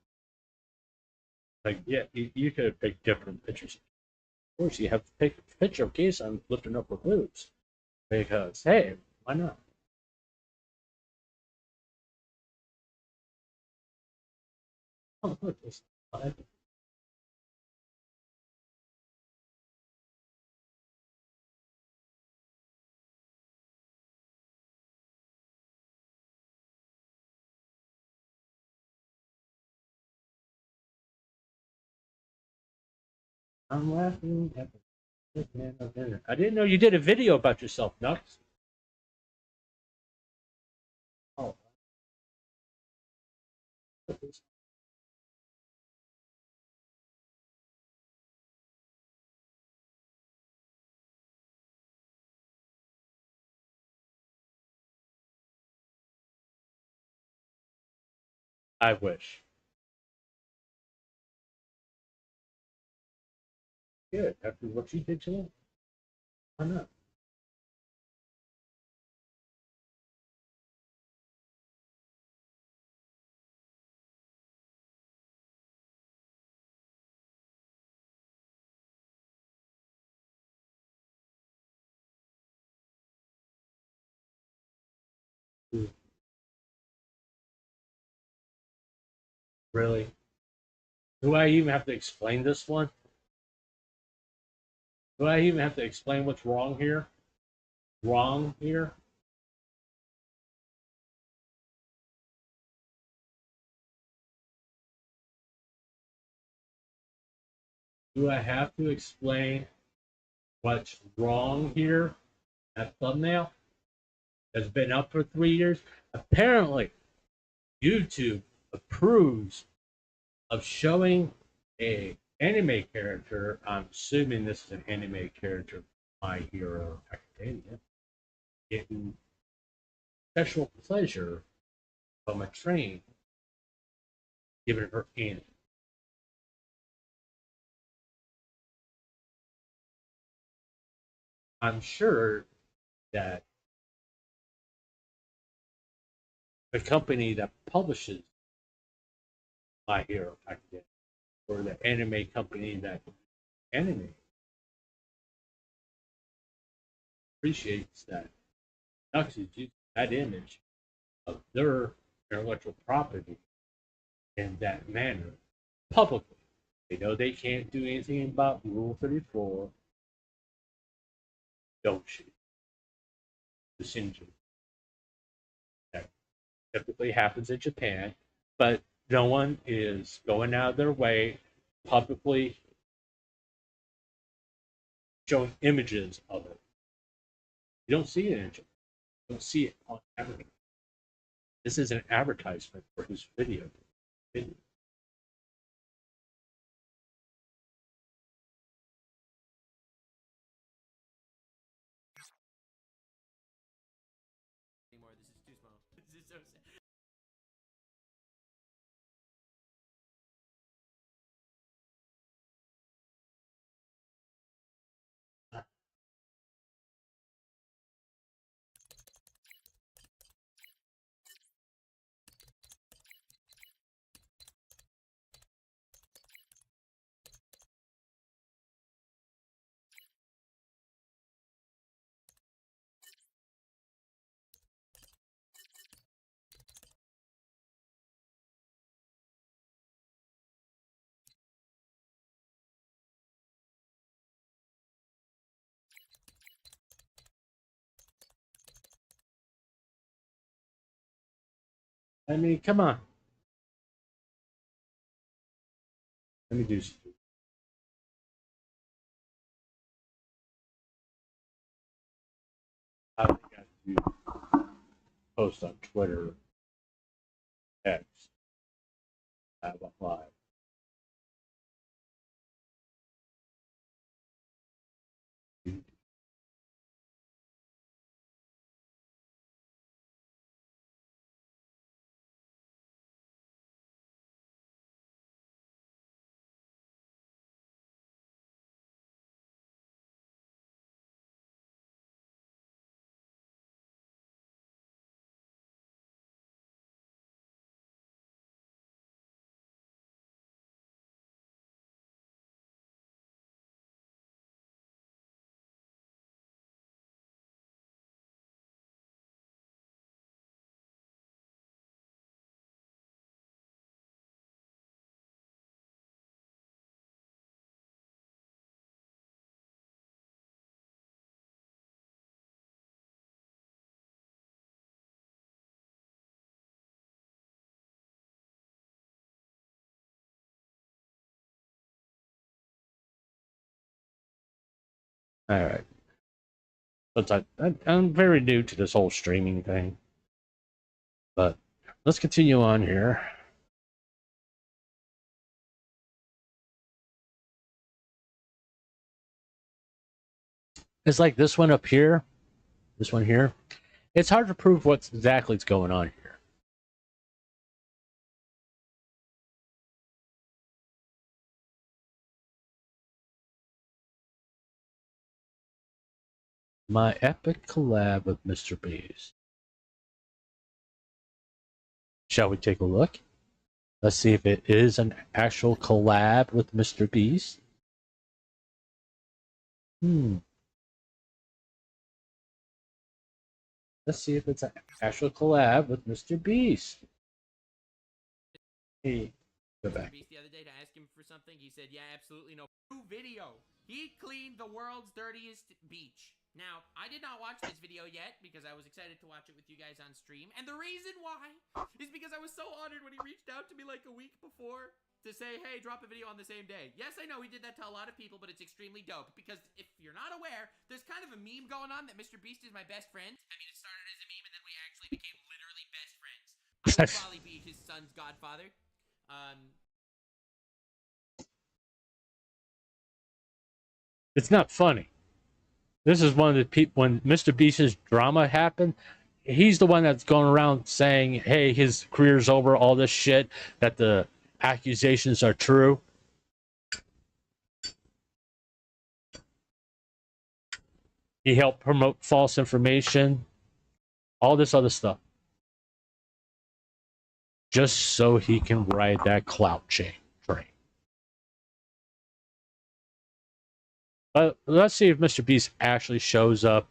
Like, yeah, you could have picked different pictures. Of course, you have to pick a picture of case on lifting up her boobs. Because, hey, why not? Oh, look, this. I'm laughing at this man of dinner. I didn't know you did a video about yourself, Nux. Oh, I wish. Good. After what you did to him, why not? Really? Do I even have to explain this one? Do I even have to explain what's wrong here? Wrong here? Do I have to explain what's wrong here? That thumbnail has been up for 3 years. Apparently, YouTube approves of showing a anime character. I'm assuming this is an anime character, My Hero Academia, getting sexual pleasure from a train giving her anime. I'm sure that the company that publishes My Hero Academia or the anime company that anime appreciates that Nuxes use that image of their intellectual property in that manner publicly. They know they can't do anything about Rule 34. Don't shoot. The syndrome that typically happens in Japan, but no one is going out of their way publicly showing images of it. You don't see it in Japan. You don't see it on advertising. This is an advertisement for his video. Anymore. This is too small. This is so sad. I mean, come on. Let me do something. I think I have to post on Twitter, X, have a live. All right. But I'm very new to this whole streaming thing. But let's continue on here. It's like this one up here, this one here. It's hard to prove what's exactly going on here. My epic collab with Mr. Beast. Shall we take a look? Let's see if it is an actual collab with Mr. Beast. Let's see if it's an actual collab with Mr. Beast. Hey, go back. Beast the other day to ask him for something. He said, "Yeah, absolutely no." New video. He cleaned the world's dirtiest beach. Now, I did not watch this video yet because I was excited to watch it with you guys on stream. And the reason why is because I was so honored when he reached out to me like a week before to say, "Hey, drop a video on the same day." Yes, I know he did that to a lot of people, but it's extremely dope because if you're not aware, there's kind of a meme going on that Mr. Beast is my best friend. I mean, it started as a meme and then we actually became literally best friends. I would probably be his son's godfather. It's not funny. This is one of the people when Mr. Beast's drama happened. He's the one that's going around saying, "Hey, his career's over." All this shit that the accusations are true. He helped promote false information. All this other stuff, just so he can ride that clout train. But let's see if Mr. Beast actually shows up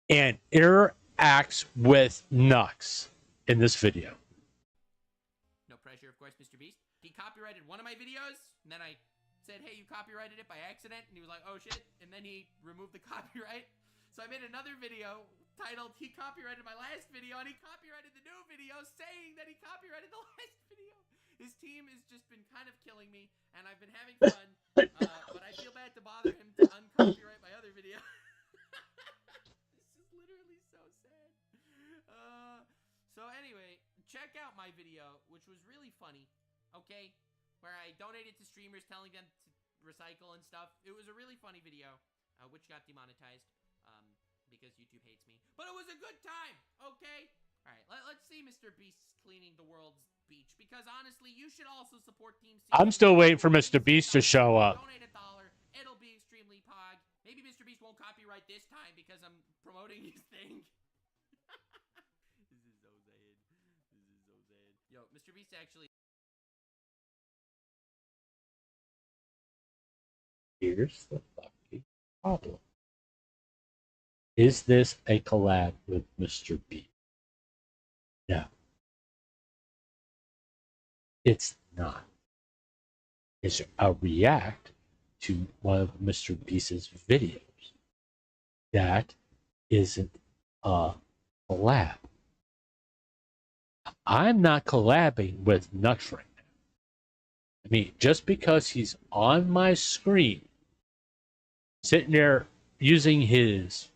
and interacts with Nux in this video. No pressure, of course, Mr. Beast. He copyrighted one of my videos, and then I said, "Hey, you copyrighted it by accident," and he was like, "Oh shit," and then he removed the copyright. So I made another video titled, "He copyrighted my last video," and he copyrighted the new video saying that he copyrighted the last video. His team has just been kind of killing me, and I've been having fun, but I feel bad to bother him to uncopyright my other video. This is literally so sad. So anyway, check out my video, which was really funny, okay? Where I donated to streamers telling them to recycle and stuff. It was a really funny video, which got demonetized because YouTube hates me. But it was a good time, okay? All right, let's see Mr. Beast cleaning the world's beach, because honestly, you should also support Team C. I'm still waiting for Mr. Beast to show up. Donate $1, it'll be extremely pog. Maybe Mr. Beast won't copyright this time because I'm promoting his thing. This is so sad. This is so sad. Yo, Mr. Beast actually. Here's the fucking problem. Is this a collab with Mr. Beast? No. It's not. It's a react to one of Mr. Beast's videos. That isn't a collab. I'm not collabing with Nux right now. I mean, just because he's on my screen, sitting there using his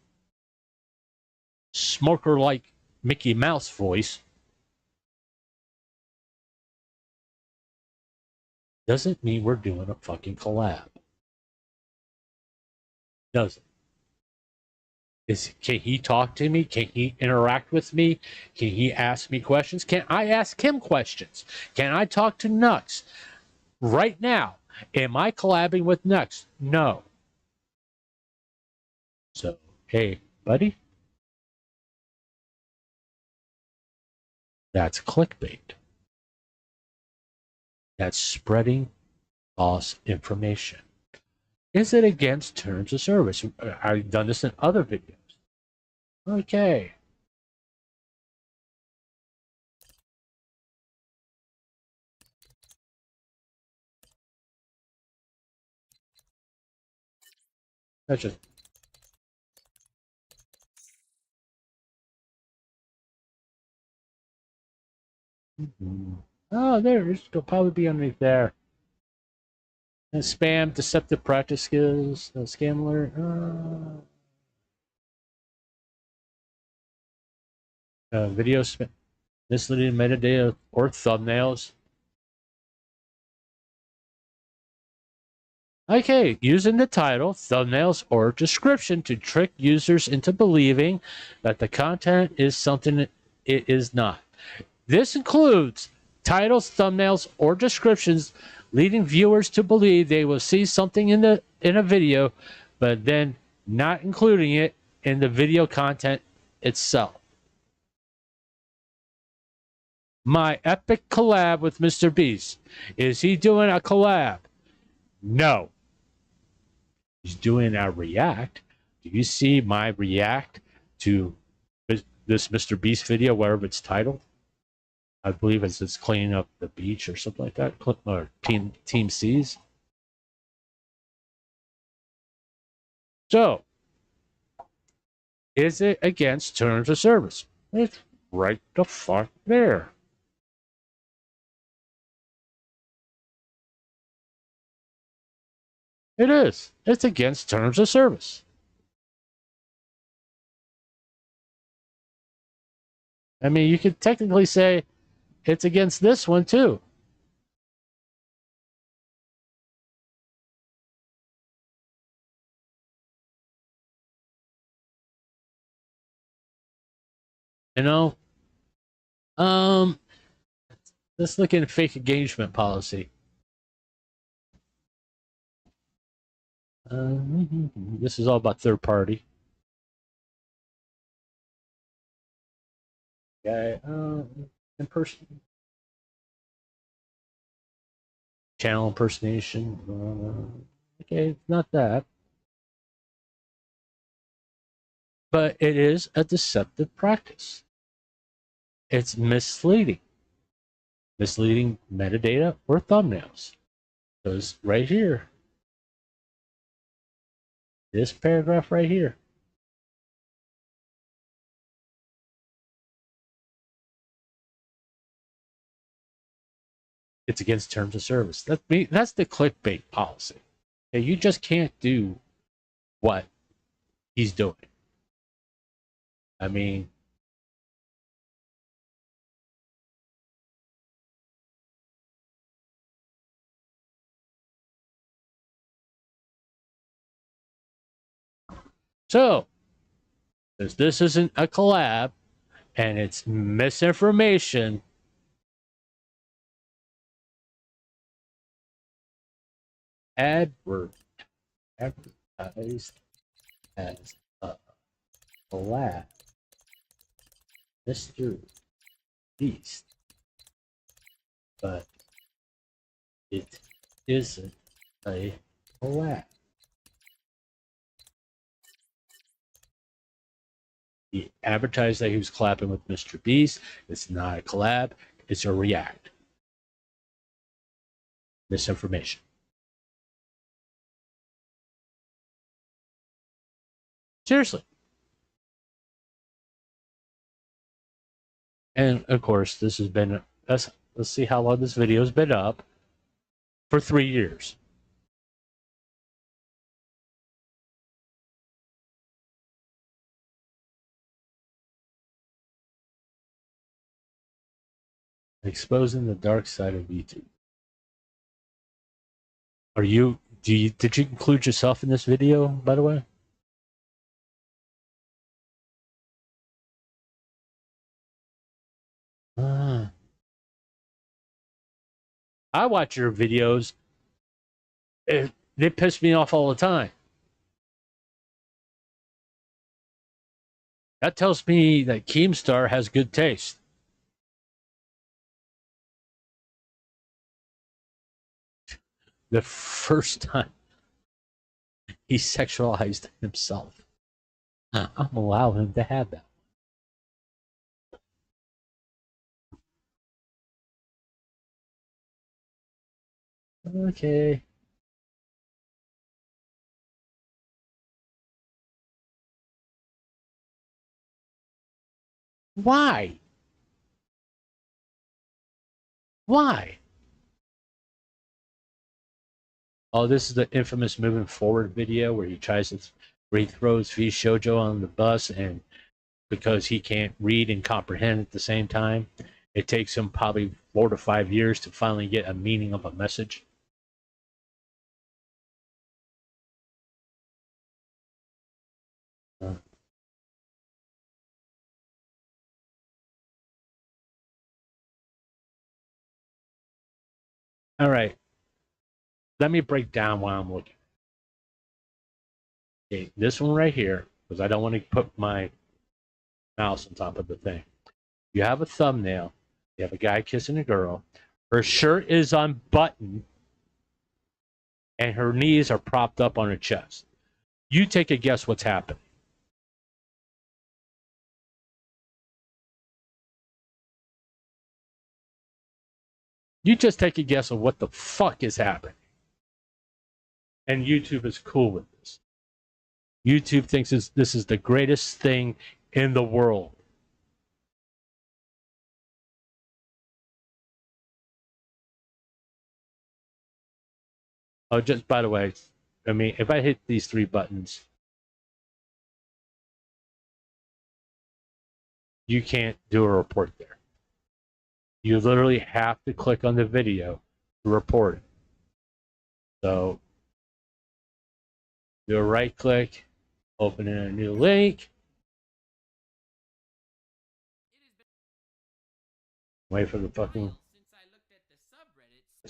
smoker like Mickey Mouse voice, doesn't mean we're doing a fucking collab. Doesn't. Can he talk to me? Can he interact with me? Can he ask me questions? Can I ask him questions? Can I talk to Nux? Right now, am I collabing with Nux? No. So, hey, buddy, that's clickbait. That's spreading false information. Is it against terms of service? I've done this in other videos. Okay. That's just. Oh, there. It'll probably be underneath there. And spam, deceptive practice skills, scam alert. Video spam, misleading metadata or thumbnails. Okay, using the title, thumbnails, or description to trick users into believing that the content is something it is not. This includes titles, thumbnails, or descriptions leading viewers to believe they will see something in a video, but then not including it in the video content itself. My epic collab with Mr. Beast. Is he doing a collab? No. He's doing a react. Do you see my react to this Mr. Beast video, wherever it's titled? I believe it's cleaning up the beach or something like that. Or Team C's. So, is it against terms of service? It's right the fuck there. It is. It's against terms of service. I mean, you could technically say it's against this one too. You know, um, let's look at fake engagement policy. This is all about third party. Okay, channel impersonation. Okay, it's not that, but it is a deceptive practice. It's misleading metadata or thumbnails. Because right here, this paragraph right here, it's against terms of service. That's the clickbait policy. Okay, you just can't do what he's doing. I mean, so since this isn't a collab and it's misinformation, advertised as a collab, Mr. Beast, but it isn't a collab. He advertised that he was collabing with Mr. Beast. It's not a collab, it's a react. Misinformation. Seriously. And of course, this has been, let's see how long this video has been up, for 3 years. Exposing the dark side of YouTube. Did you include yourself in this video, by the way? I watch your videos. They piss me off all the time. That tells me that Keemstar has good taste. The first time he sexualized himself, I'm allow him to have that. Okay. Why? Why? Oh, this is the infamous moving forward video where he throws V Shoujo on the bus, and because he can't read and comprehend at the same time, it takes him probably 4 to 5 years to finally get a meaning of a message. All right. Let me break down what I'm looking at. Okay, this one right here, because I don't want to put my mouse on top of the thing. You have a thumbnail. You have a guy kissing a girl. Her shirt is unbuttoned, and her knees are propped up on her chest. You take a guess what's happening. You just take a guess of what the fuck is happening. And YouTube is cool with this. YouTube thinks this is the greatest thing in the world. Oh, just by the way, I mean, if I hit these 3 buttons, you can't do a report there. You literally have to click on the video to report it. So, do a right click, open in a new link. Wait for the fucking.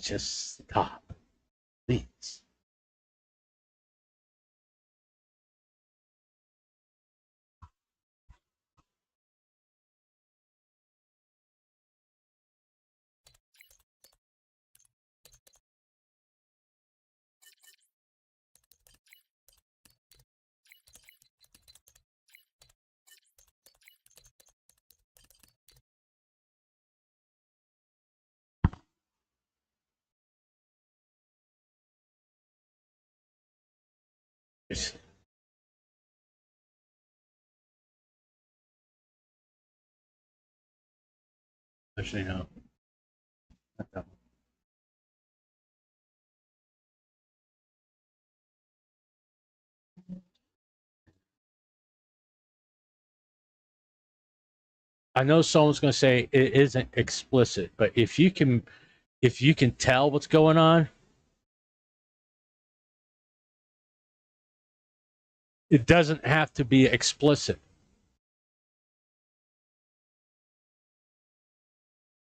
Just stop, please. Actually, no. Not that one. I know someone's going to say it isn't explicit, but if you can tell what's going on, it doesn't have to be explicit.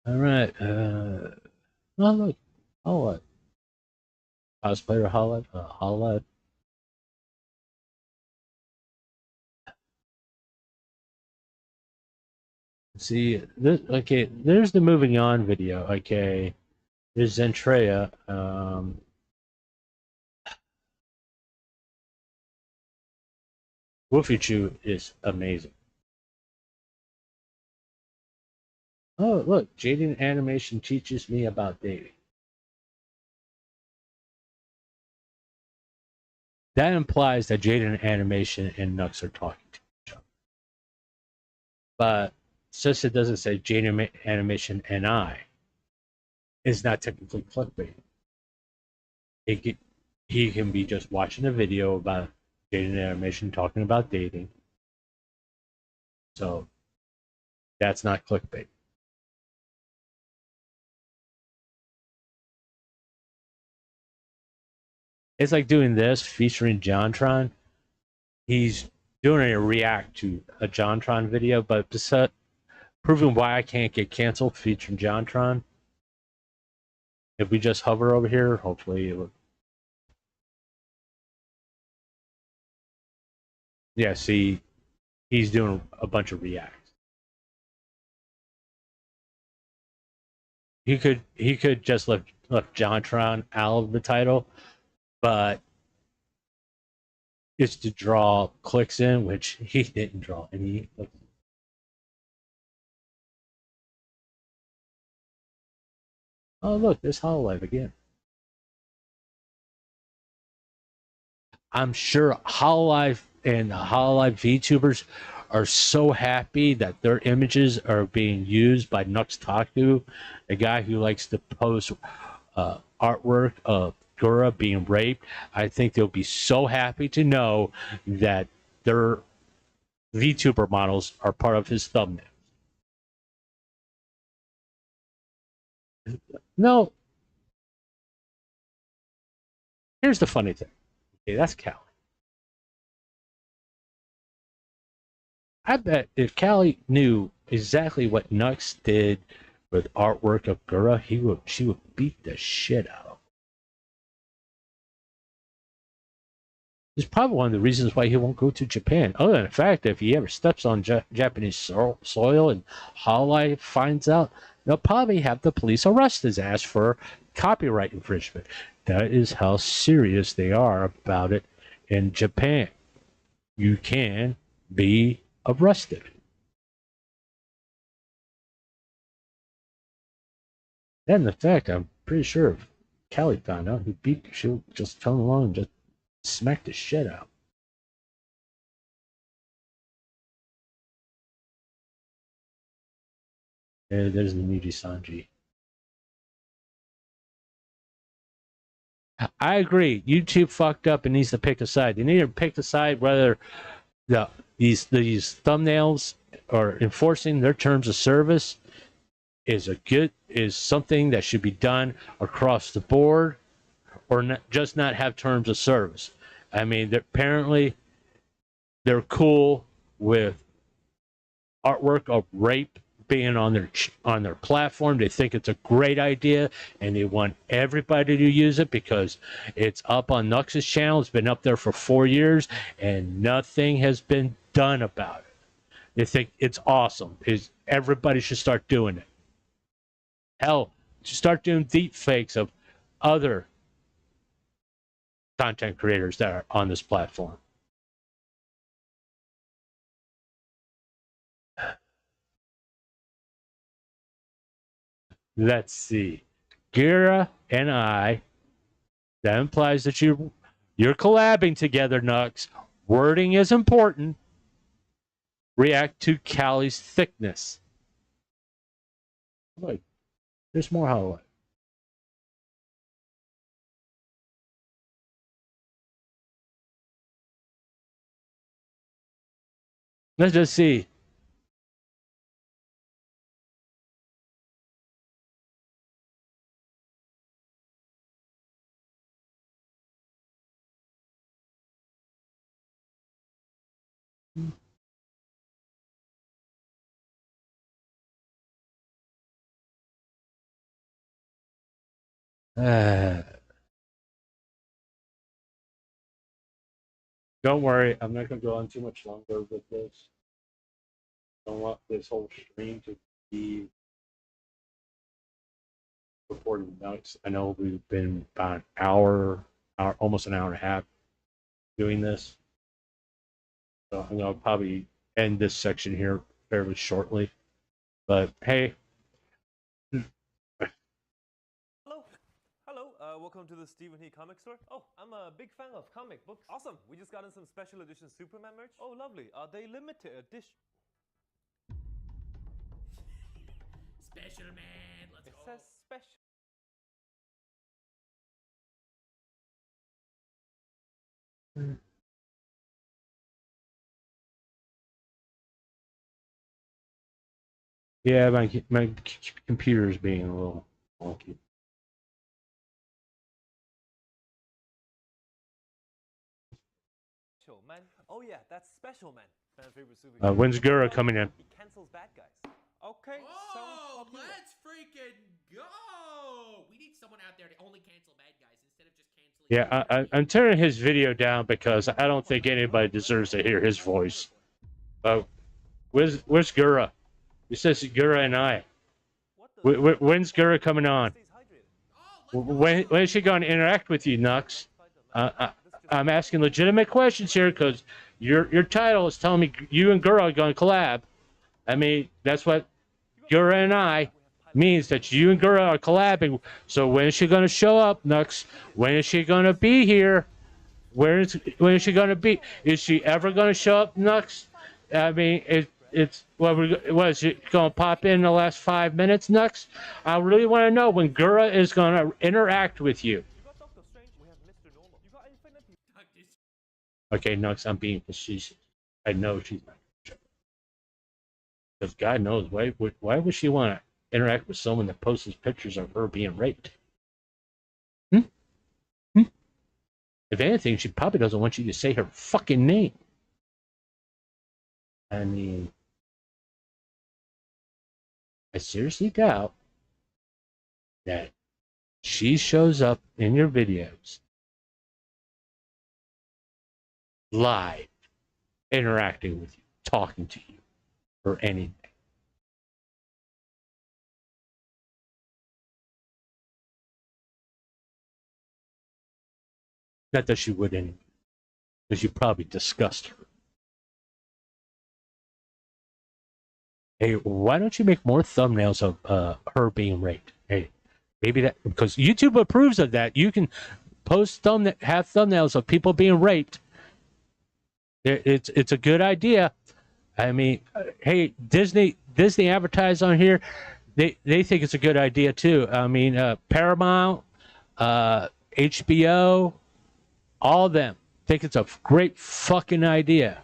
All right. Oh, look. Hollad. Cosplayer Hollad. Hollad. See, this, okay, there's the moving on video. Okay. There's Zentrea. Wolfichu is amazing. Oh, look. Jaden Animation teaches me about dating. That implies that Jaden Animation and Nux are talking to each other. But since it doesn't say Jane Animation NI, it's not technically clickbait. He can be just watching a video about Jane Animation talking about dating. So that's not clickbait. It's like doing this featuring JonTron. He's doing a react to a JonTron video, but proving why I can't get canceled featuring JonTron. If we just hover over here, hopefully it will. Yeah, see, he's doing a bunch of reacts. He could just left JonTron out of the title, but it's to draw clicks in, which he didn't draw any clicks. Oh look, there's Hololive again. I'm sure Hololive and Hololive VTubers are so happy that their images are being used by Taku, a guy who likes to post artwork of Gura being raped. I think they'll be so happy to know that their VTuber models are part of his thumbnail. No. Here's the funny thing. Okay, that's Callie. I bet if Callie knew exactly what Nux did with artwork of Gura, she would beat the shit out of him. It's probably one of the reasons why he won't go to Japan. Other than the fact that if he ever steps on Japanese soil and Hololive finds out, they'll probably have the police arrest his ass for copyright infringement. That is how serious they are about it in Japan. You can be arrested. And the fact, I'm pretty sure if Callie found out, she'll just come along and just smack the shit out. There's Niji Sanji. I agree. YouTube fucked up and needs to pick a side. They need to pick a side whether these thumbnails are enforcing their terms of service is something that should be done across the board, or just not have terms of service. I mean, apparently they're cool with artwork of rape being on their platform. They think it's a great idea, and they want everybody to use it because it's up on Nux's channel. It's been up there for 4 years, and nothing has been done about it. They think it's awesome. Everybody should start doing it. Hell, start doing deep fakes of other content creators that are on this platform. Let's see. Gira and I. That implies that you're collabing together, Nux. Wording is important. React to Callie's thickness. Look, there's more highlight. Let's just see. Don't worry, I'm not going to go on too much longer with this. I don't want this whole stream to be recording notes. I know we've been about an hour, almost an hour and a half doing this. So I'm going to probably end this section here fairly shortly. But hey. Welcome to the Stephen He comic store. Oh, I'm a big fan of comic books. Awesome. We just got in some special edition Superman merch. Oh, lovely. Are they limited edition? Special man. Let's It go. says special. Yeah, my computer's being a little wonky. Special man. Oh yeah, that's special man. Fan favorite super. When's Gura coming in? He cancels bad guys. Okay, Oh, sounds popular. let's freaking go! We need someone out there to only cancel bad guys instead of just canceling. Yeah, I'm turning his video down because I don't think anybody deserves to hear his voice. Where's Gura? He says Gura and I. When's Gura coming on? When is she going to interact with you, Nux? I'm asking legitimate questions here because your title is telling me you and Gura are going to collab. I mean, that's what Gura and I means, that you and Gura are collabing. So when is she going to show up, Nux? When is she going to be here? When is she going to be? Is she ever going to show up, Nux? I mean, what is she going to pop in the last 5 minutes, Nux? I really want to know when Gura is going to interact with you. Okay, Nux, I'm being facetious. I know she's not. Because God knows, why would she want to interact with someone that posts pictures of her being raped? If anything, she probably doesn't want you to say her fucking name. I mean, I seriously doubt that she shows up in your videos live, interacting with you, talking to you, or anything. Not that she would anyway, because you probably disgust her. Hey, why don't you make more thumbnails of her being raped? Hey, maybe that, because YouTube approves of that. You can post have thumbnails of people being raped. It's a good idea. I mean, hey, Disney advertise on here. They think it's a good idea too. I mean, Paramount, HBO, all of them think it's a great fucking idea.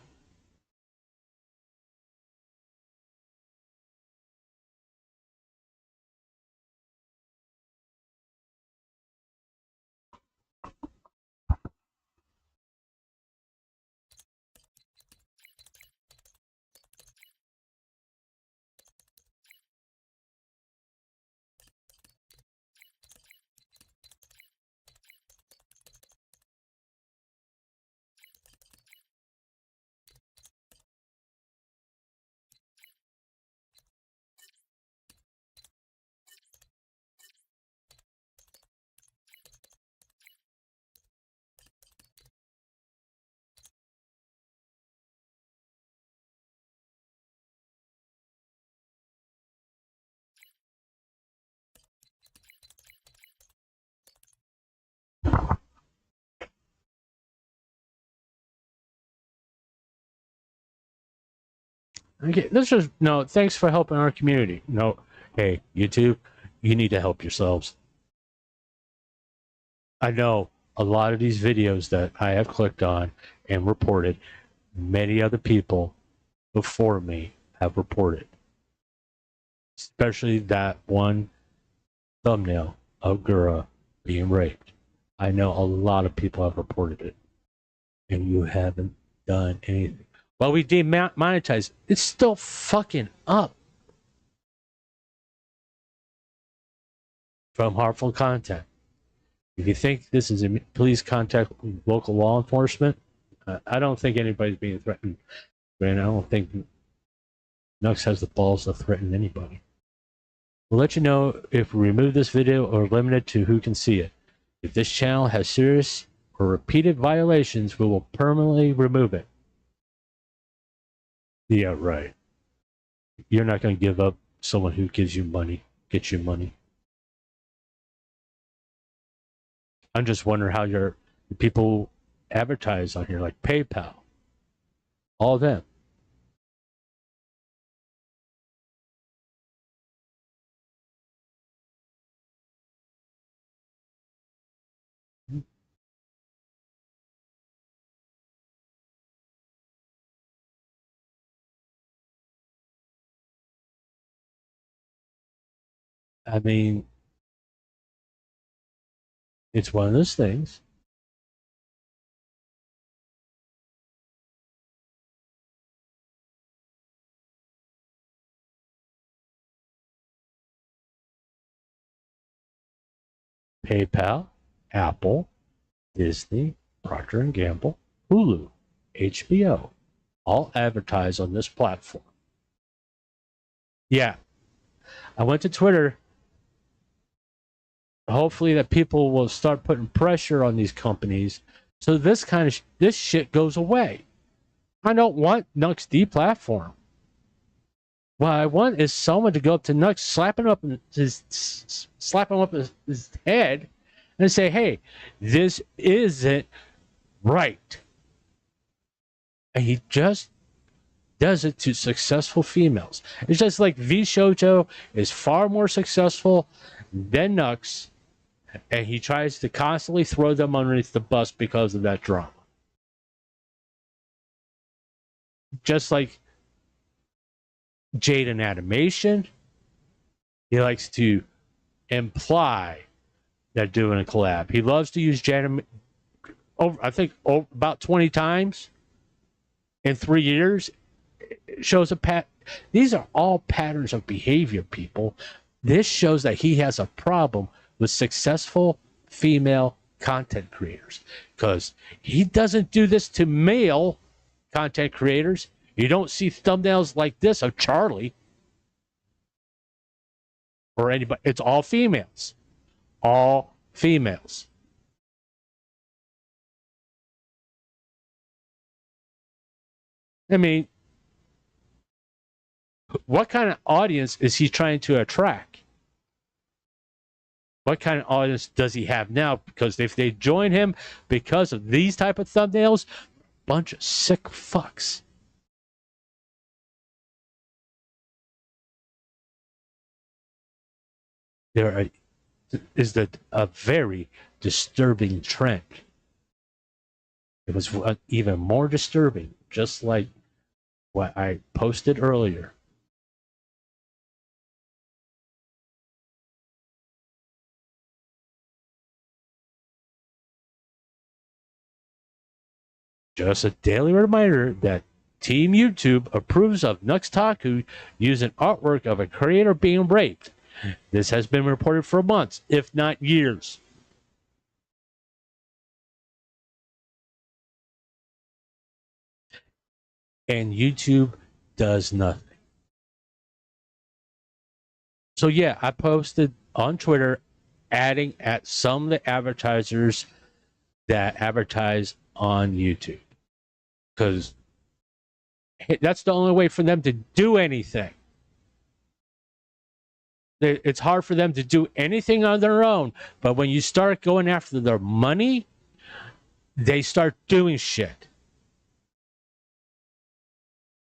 Okay, this is no. Thanks for helping our community. No, hey, YouTube, you need to help yourselves. I know a lot of these videos that I have clicked on and reported, many other people before me have reported. Especially that one thumbnail of Gura being raped. I know a lot of people have reported it. And you haven't done anything. While we demonetize, it's still fucking up. From harmful content. If you think this is, please contact local law enforcement. I don't think anybody's being threatened. And I don't think Nux has the balls to threaten anybody. We'll let you know if we remove this video or limit it to who can see it. If this channel has serious or repeated violations, we will permanently remove it. Yeah, right. You're not going to give up someone who gives you money, gets you money. I'm just wondering how your people advertise on here, like PayPal. All of them. I mean, it's one of those things. PayPal, Apple, Disney, Procter & Gamble, Hulu, HBO, all advertise on this platform. Yeah, I went to Twitter. Hopefully that people will start putting pressure on these companies so this kind of this shit goes away. I don't want Nux deplatform. What I want is someone to go up to Nux, slap him up his head, and say, "Hey, this isn't right." And he just does it to successful females. It's just like V Shoujo is far more successful than Nux, and he tries to constantly throw them underneath the bus because of that drama. Just like Jade in animation, he likes to imply they're doing a collab. He loves to use Jade, I think about 20 times in 3 years. It shows a These are all patterns of behavior, people. This shows that he has a problem with successful female content creators, because he doesn't do this to male content creators. You don't see thumbnails like this of Charlie or anybody. It's all females. All females. I mean, what kind of audience is he trying to attract? What kind of audience does he have now? Because if they join him because of these type of thumbnails, bunch of sick fucks. There is a very disturbing trend. It was even more disturbing, just like what I posted earlier. Just a daily reminder that Team YouTube approves of Nux Taku using artwork of a creator being raped. This has been reported for months, if not years. And YouTube does nothing. So yeah, I posted on Twitter adding at some of the advertisers that advertise on YouTube, because that's the only way for them to do anything. It's hard for them to do anything on their own, but when you start going after their money, they start doing shit.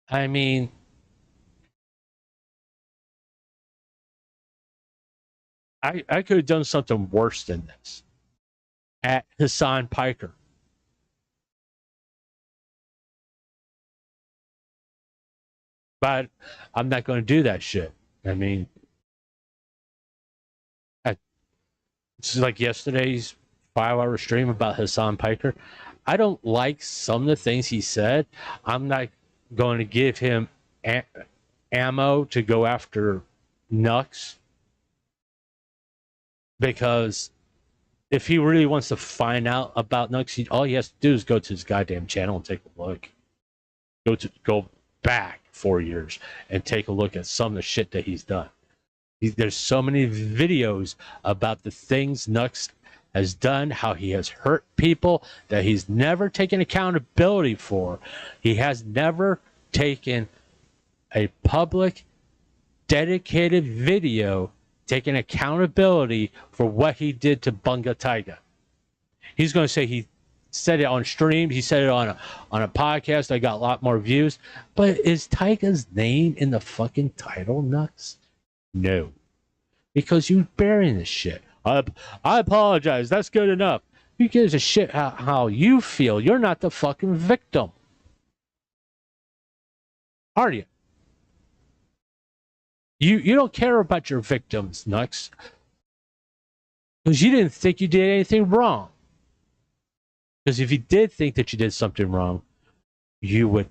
I mean, I could have done something worse than this at Hassan Piker. But I'm not going to do that shit. I mean, it's like yesterday's 5-hour stream about Hassan Piker. I don't like some of the things he said. I'm not going to give him ammo to go after Nux, because if he really wants to find out about Nux, all he has to do is go to his goddamn channel and take a look. Go back 4 years and take a look at some of the shit that he's done. There's so many videos about the things Nux has done, how he has hurt people that he's never taken accountability for. He has never taken a public, dedicated video taking accountability for what he did to Bunga Taiga. He's going to say he said it on stream, he said it on a podcast that got a lot more views, but is Taiga's name in the fucking title, Nux? No. Because you're burying this shit. I apologize. That's good enough. Who gives a shit how you feel? You're not the fucking victim. Are you? You don't care about your victims, Nux. Because you didn't think you did anything wrong. Because if you did think that you did something wrong, you would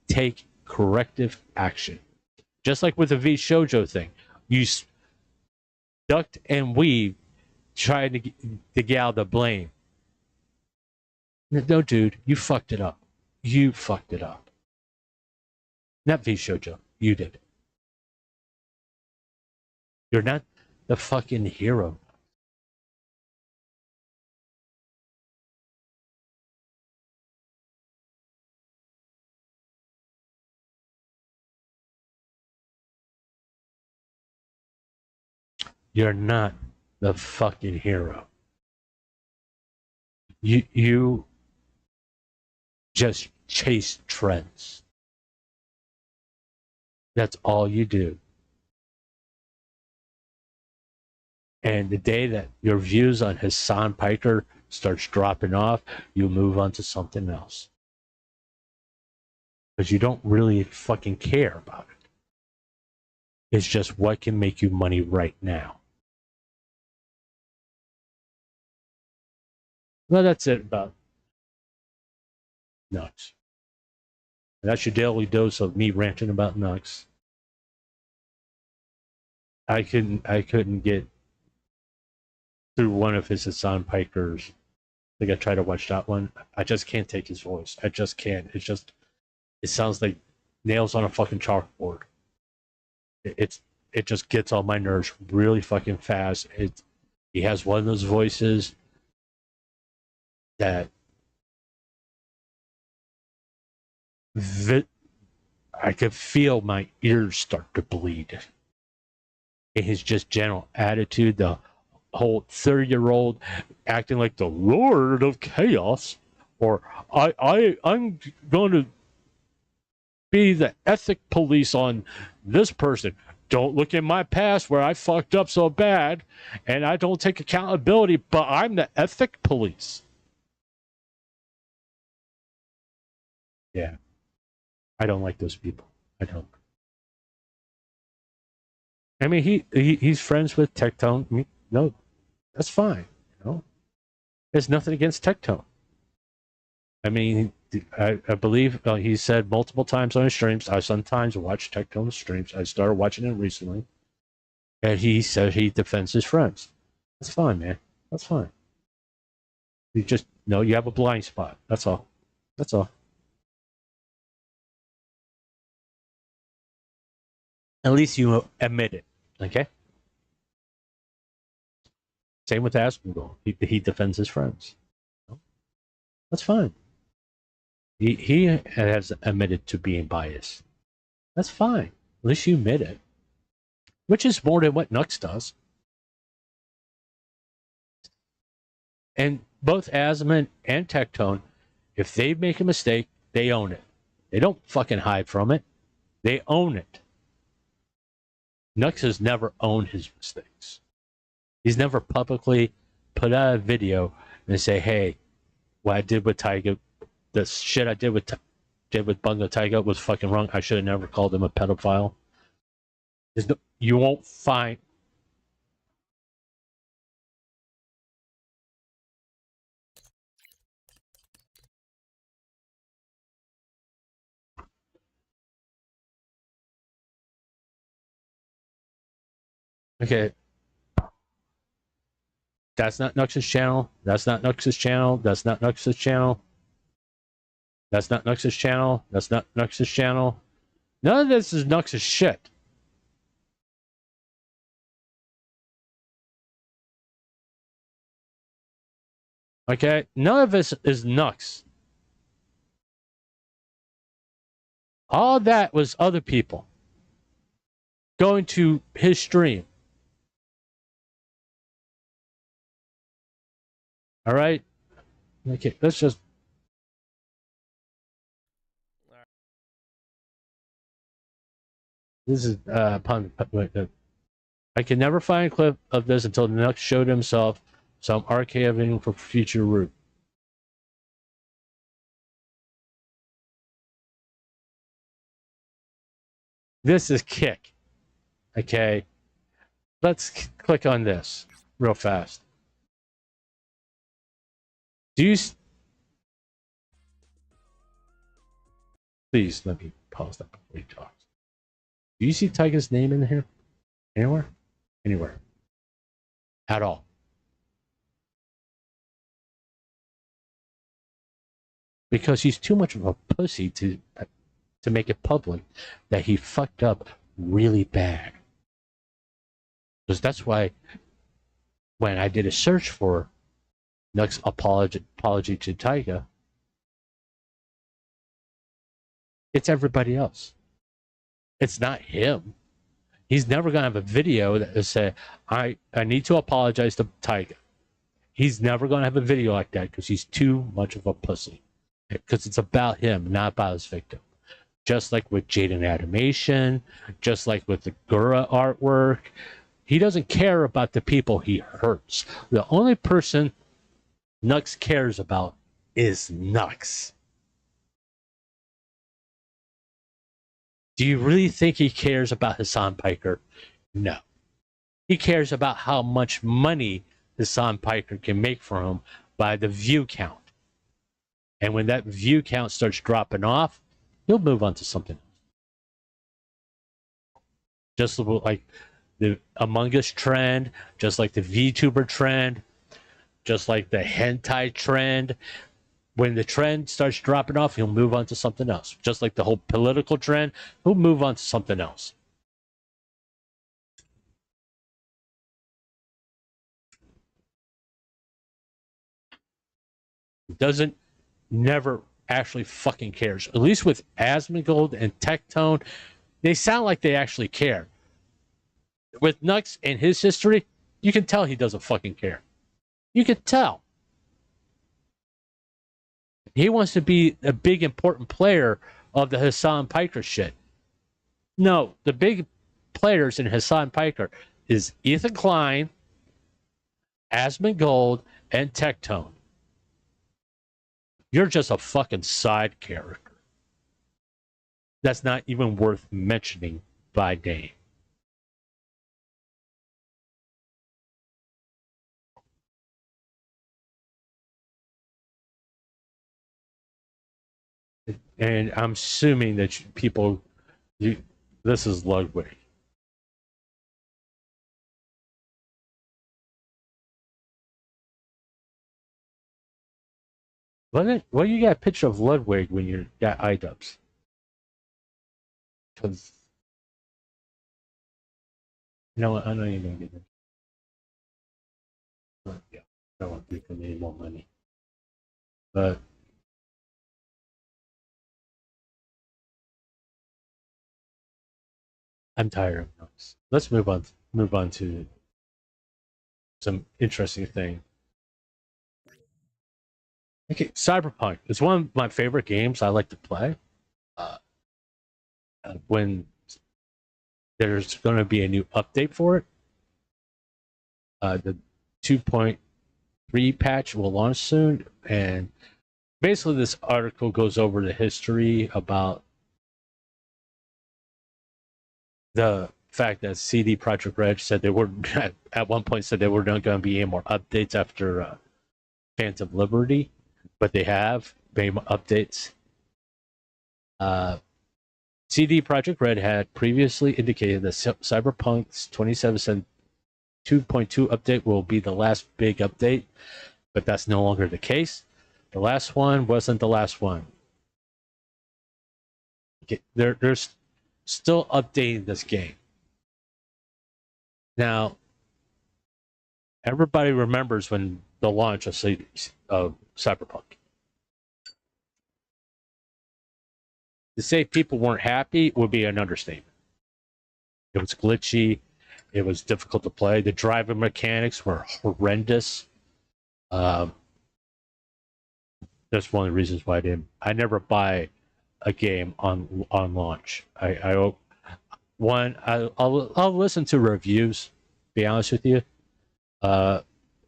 take corrective action. Just like with the V Shoujo thing. You ducked and weaved trying to get out the blame. No, dude, you fucked it up. You fucked it up. Not V Shoujo. You did. You're not the fucking hero. You're not the fucking hero. You just chase trends. That's all you do. And the day that your views on Hassan Piker starts dropping off, you move on to something else. Because you don't really fucking care about it. It's just what can make you money right now. Well, that's it about Nux. That's your daily dose of me ranting about Nux. I couldn't get through one of his Hassan Pikers. I think I tried to watch that one. I just can't take his voice. I just can't. It sounds like nails on a fucking chalkboard. It just gets on my nerves really fucking fast. He has one of those voices that I could feel my ears start to bleed. And his just general attitude, the whole 30-year-old acting like the Lord of Chaos, or I'm going to be the ethic police on this person. Don't look in my past where I fucked up so bad, and I don't take accountability, but I'm the ethic police. Yeah. I don't like those people. I don't. I mean, he's friends with Tectone. No, that's fine. You know, there's nothing against Tectone. I mean, I believe he said multiple times on his streams. I sometimes watch Tectone's streams. I started watching it recently, and he said he defends his friends. That's fine, man. That's fine. You just know you have a blind spot. That's all. That's all. At least you admit it, okay? Same with Asmongold. He defends his friends. That's fine. He has admitted to being biased. That's fine. At least you admit it. Which is more than what Nux does. And both Asmon and Tectone, if they make a mistake, they own it. They don't fucking hide from it. They own it. Nux has never owned his mistakes. He's never publicly put out a video and say, hey, what I did with Tiger, the shit I did with Bungo Tiger was fucking wrong. I should have never called him a pedophile. You won't find... Okay. That's not Nux's channel. That's not Nux's channel. That's not Nux's channel. That's not Nux's channel. That's not Nux's channel. None of this is Nux's shit. Okay? None of this is Nux. All that was other people going to his stream. All right? Okay, let's just... This is I can never find a clip of this until Nux showed himself, so I'm archiving for future root. This is Kick. Okay, let's click on this real fast. Do you? Please let me pause that before you talk. Do you see Tyga's name in here? Anywhere? Anywhere? At all? Because he's too much of a pussy to make it public that he fucked up really bad. Because that's why when I did a search for Nux apology to Tyga, it's everybody else. It's not him. He's never gonna have a video that will say, I need to apologize to Tyga. He's never gonna have a video like that because he's too much of a pussy. Because it's about him, not about his victim. Just like with Jaden Animation, just like with the Gura artwork, he doesn't care about the people he hurts. The only person Nux cares about is Nux. Do you really think he cares about Hassan Piker? No. He cares about how much money Hassan Piker can make for him by the view count. And when that view count starts dropping off, he'll move on to something else. Just like the Among Us trend, just like the VTuber trend, just like the hentai trend. When the trend starts dropping off, he'll move on to something else. Just like the whole political trend, he'll move on to something else. Doesn't, never actually fucking cares. At least with Asmongold and Tectone, they sound like they actually care. With Nux and his history, you can tell he doesn't fucking care. You can tell. He wants to be a big important player of the Hassan Piker shit. No, the big players in Hassan Piker is Ethan Klein, Asmongold, and Tectone. You're just a fucking side character. That's not even worth mentioning by name. And I'm assuming that people, this is Ludwig. Well, you got a picture of Ludwig when you got iDubbbz? Because, you know what, I know you're going to get it. Yeah, I don't want to give them any more money. But I'm tired of Nux. Let's move on to some interesting thing. Okay, Cyberpunk is one of my favorite games I like to play. When there's going to be a new update for it, the 2.3 patch will launch soon, and basically this article goes over the history about the fact that CD Projekt Red said they were at one point said they were not going to be any more updates after Phantom Liberty, but they have made updates. CD Projekt Red had previously indicated that Cyberpunk's 2077 2.2 update will be the last big update, but that's no longer the case. The last one wasn't the last one. Okay, they're still updating this game. Now, everybody remembers when the launch of Cyberpunk. To say people weren't happy would be an understatement. It was glitchy. It was difficult to play. The driving mechanics were horrendous. That's one of the reasons why I never buy a game on launch. I'll listen to reviews. To be honest with you,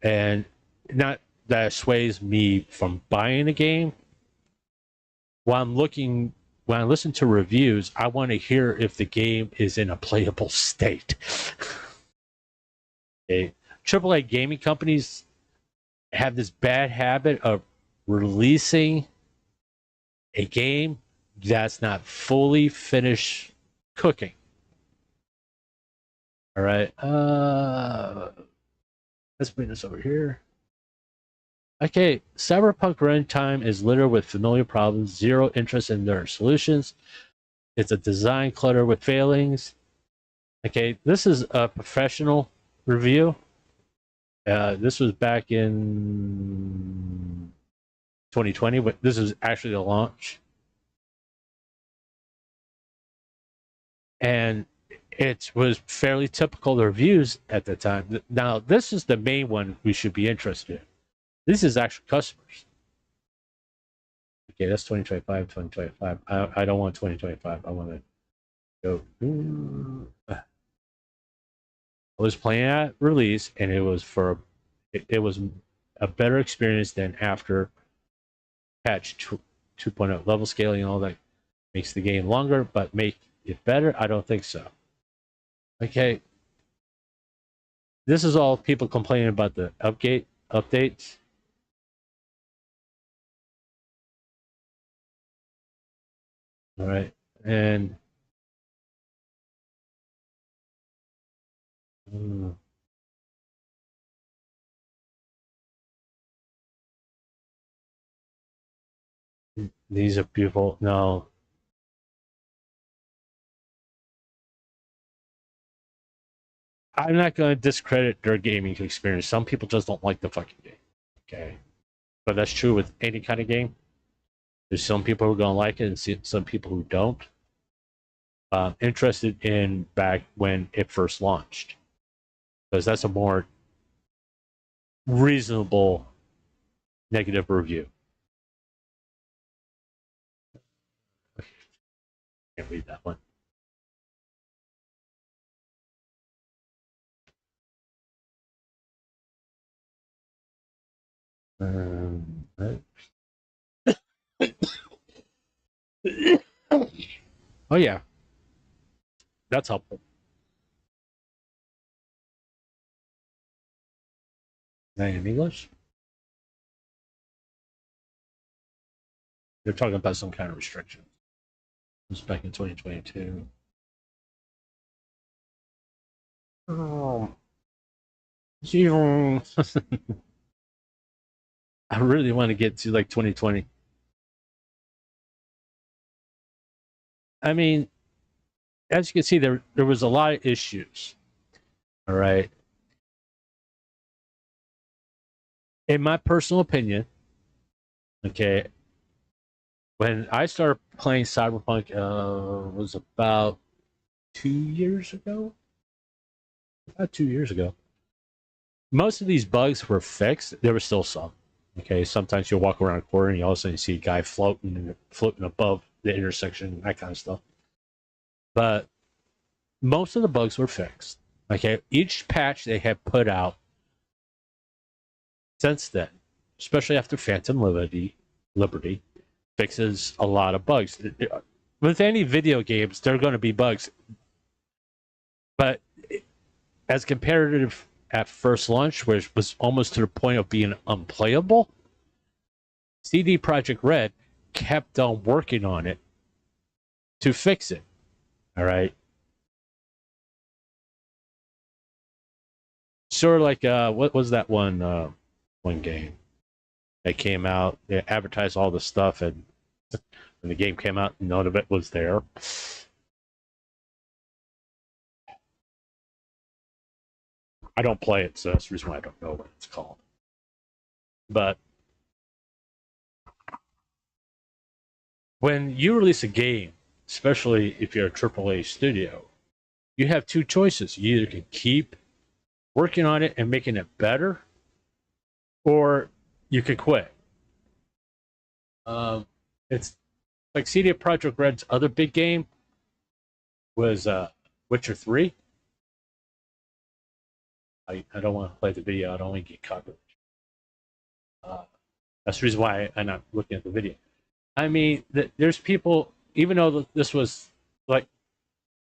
and not that sways me from buying a game. What when I listen to reviews, I want to hear if the game is in a playable state. Okay. AAA gaming companies have this bad habit of releasing a game that's not fully finished cooking. All right. Let's bring this over here. Okay, Cyberpunk runtime is littered with familiar problems, zero interest in their solutions. It's a design clutter with failings. Okay, this is a professional review. This was back in 2020, but this is actually the launch. And it was fairly typical of the reviews at the time. Now, this is the main one we should be interested in. This is actual customers. Okay, that's 2025, 2025. I don't want 2025. I want to go. I was playing at release, and it was a better experience than after patch 2.0. Level scaling and all that makes the game longer, but make it better? I don't think so. Okay. This is all people complaining about the updates. All right. And these are people. No. I'm not going to discredit their gaming experience. Some people just don't like the fucking game. Okay. But that's true with any kind of game. There's some people who are going to like it and some people who don't. Interested in back when it first launched. Because that's a more reasonable negative review. Can't read that one. Right. Oh yeah, that's helpful. That in English? They're talking about some kind of restriction. It was back in 2022. Oh, I really want to get to like 2020. I mean, as you can see, there was a lot of issues. All right. In my personal opinion, okay, when I started playing Cyberpunk, was about 2 years ago. About 2 years ago. Most of these bugs were fixed. There were still some. Okay, sometimes you'll walk around a corner and you all of a sudden see a guy floating above the intersection, that kind of stuff. But most of the bugs were fixed. Okay, each patch they have put out since then, especially after Phantom Liberty, fixes a lot of bugs. With any video games, there are going to be bugs. But as comparative at first launch, where it was almost to the point of being unplayable, CD Projekt Red kept on working on it to fix it. All right. Sort of like what was that one game that came out? They advertised all the stuff, and when the game came out, none of it was there. I don't play it, so that's the reason why I don't know what it's called. But when you release a game, especially if you're a AAA studio, you have two choices. You either can keep working on it and making it better, or you could quit. It's like CD Projekt Red's other big game was Witcher 3. I don't want to play the video. I don't want to get copyright. That's the reason why I'm not looking at the video. I mean, there's people, even though this was like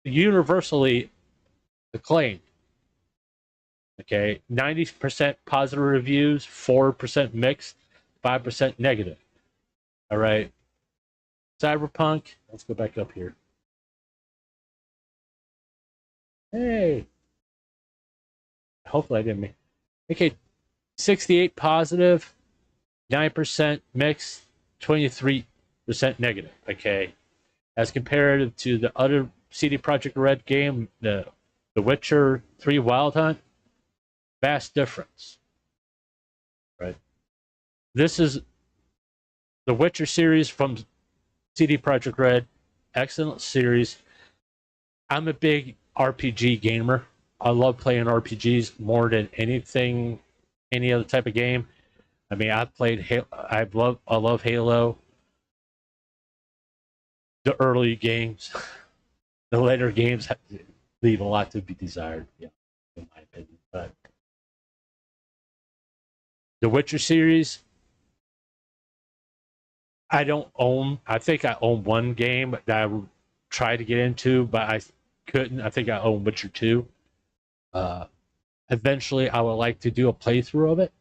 universally acclaimed. Okay, 90% positive reviews, 4% mixed, 5% negative. All right, Cyberpunk. Let's go back up here. Hey, hopefully I didn't make. Okay, 68 positive, 9% mixed, 23% negative. Okay, as compared to the other CD Projekt Red game, the Witcher 3 Wild Hunt, vast difference. Right. This is the Witcher series from CD Projekt Red. Excellent series. I'm a big RPG gamer. I love playing RPGs more than anything, any other type of game. I mean, I've played Halo. I love Halo. The early games, the later games leave a lot to be desired. Yeah, in my opinion. But the Witcher series, I don't own. I think I own one game that I tried to get into, but I couldn't. I think I own Witcher 2. Eventually, I would like to do a playthrough of it,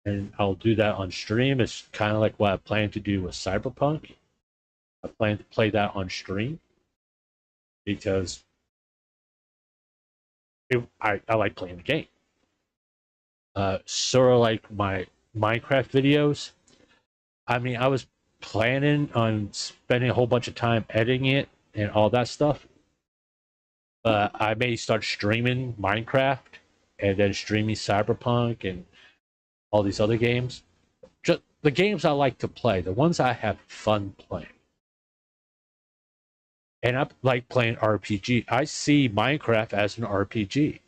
and I'll do that on stream. It's kind of like what I plan to do with Cyberpunk. I plan to play that on stream because I like playing the game. Sort of like my Minecraft videos. I mean, I was planning on spending a whole bunch of time editing it and all that stuff. I may start streaming Minecraft and then streaming Cyberpunk and all these other games. Just the games I like to play, the ones I have fun playing. And I like playing RPG. I see Minecraft as an RPG,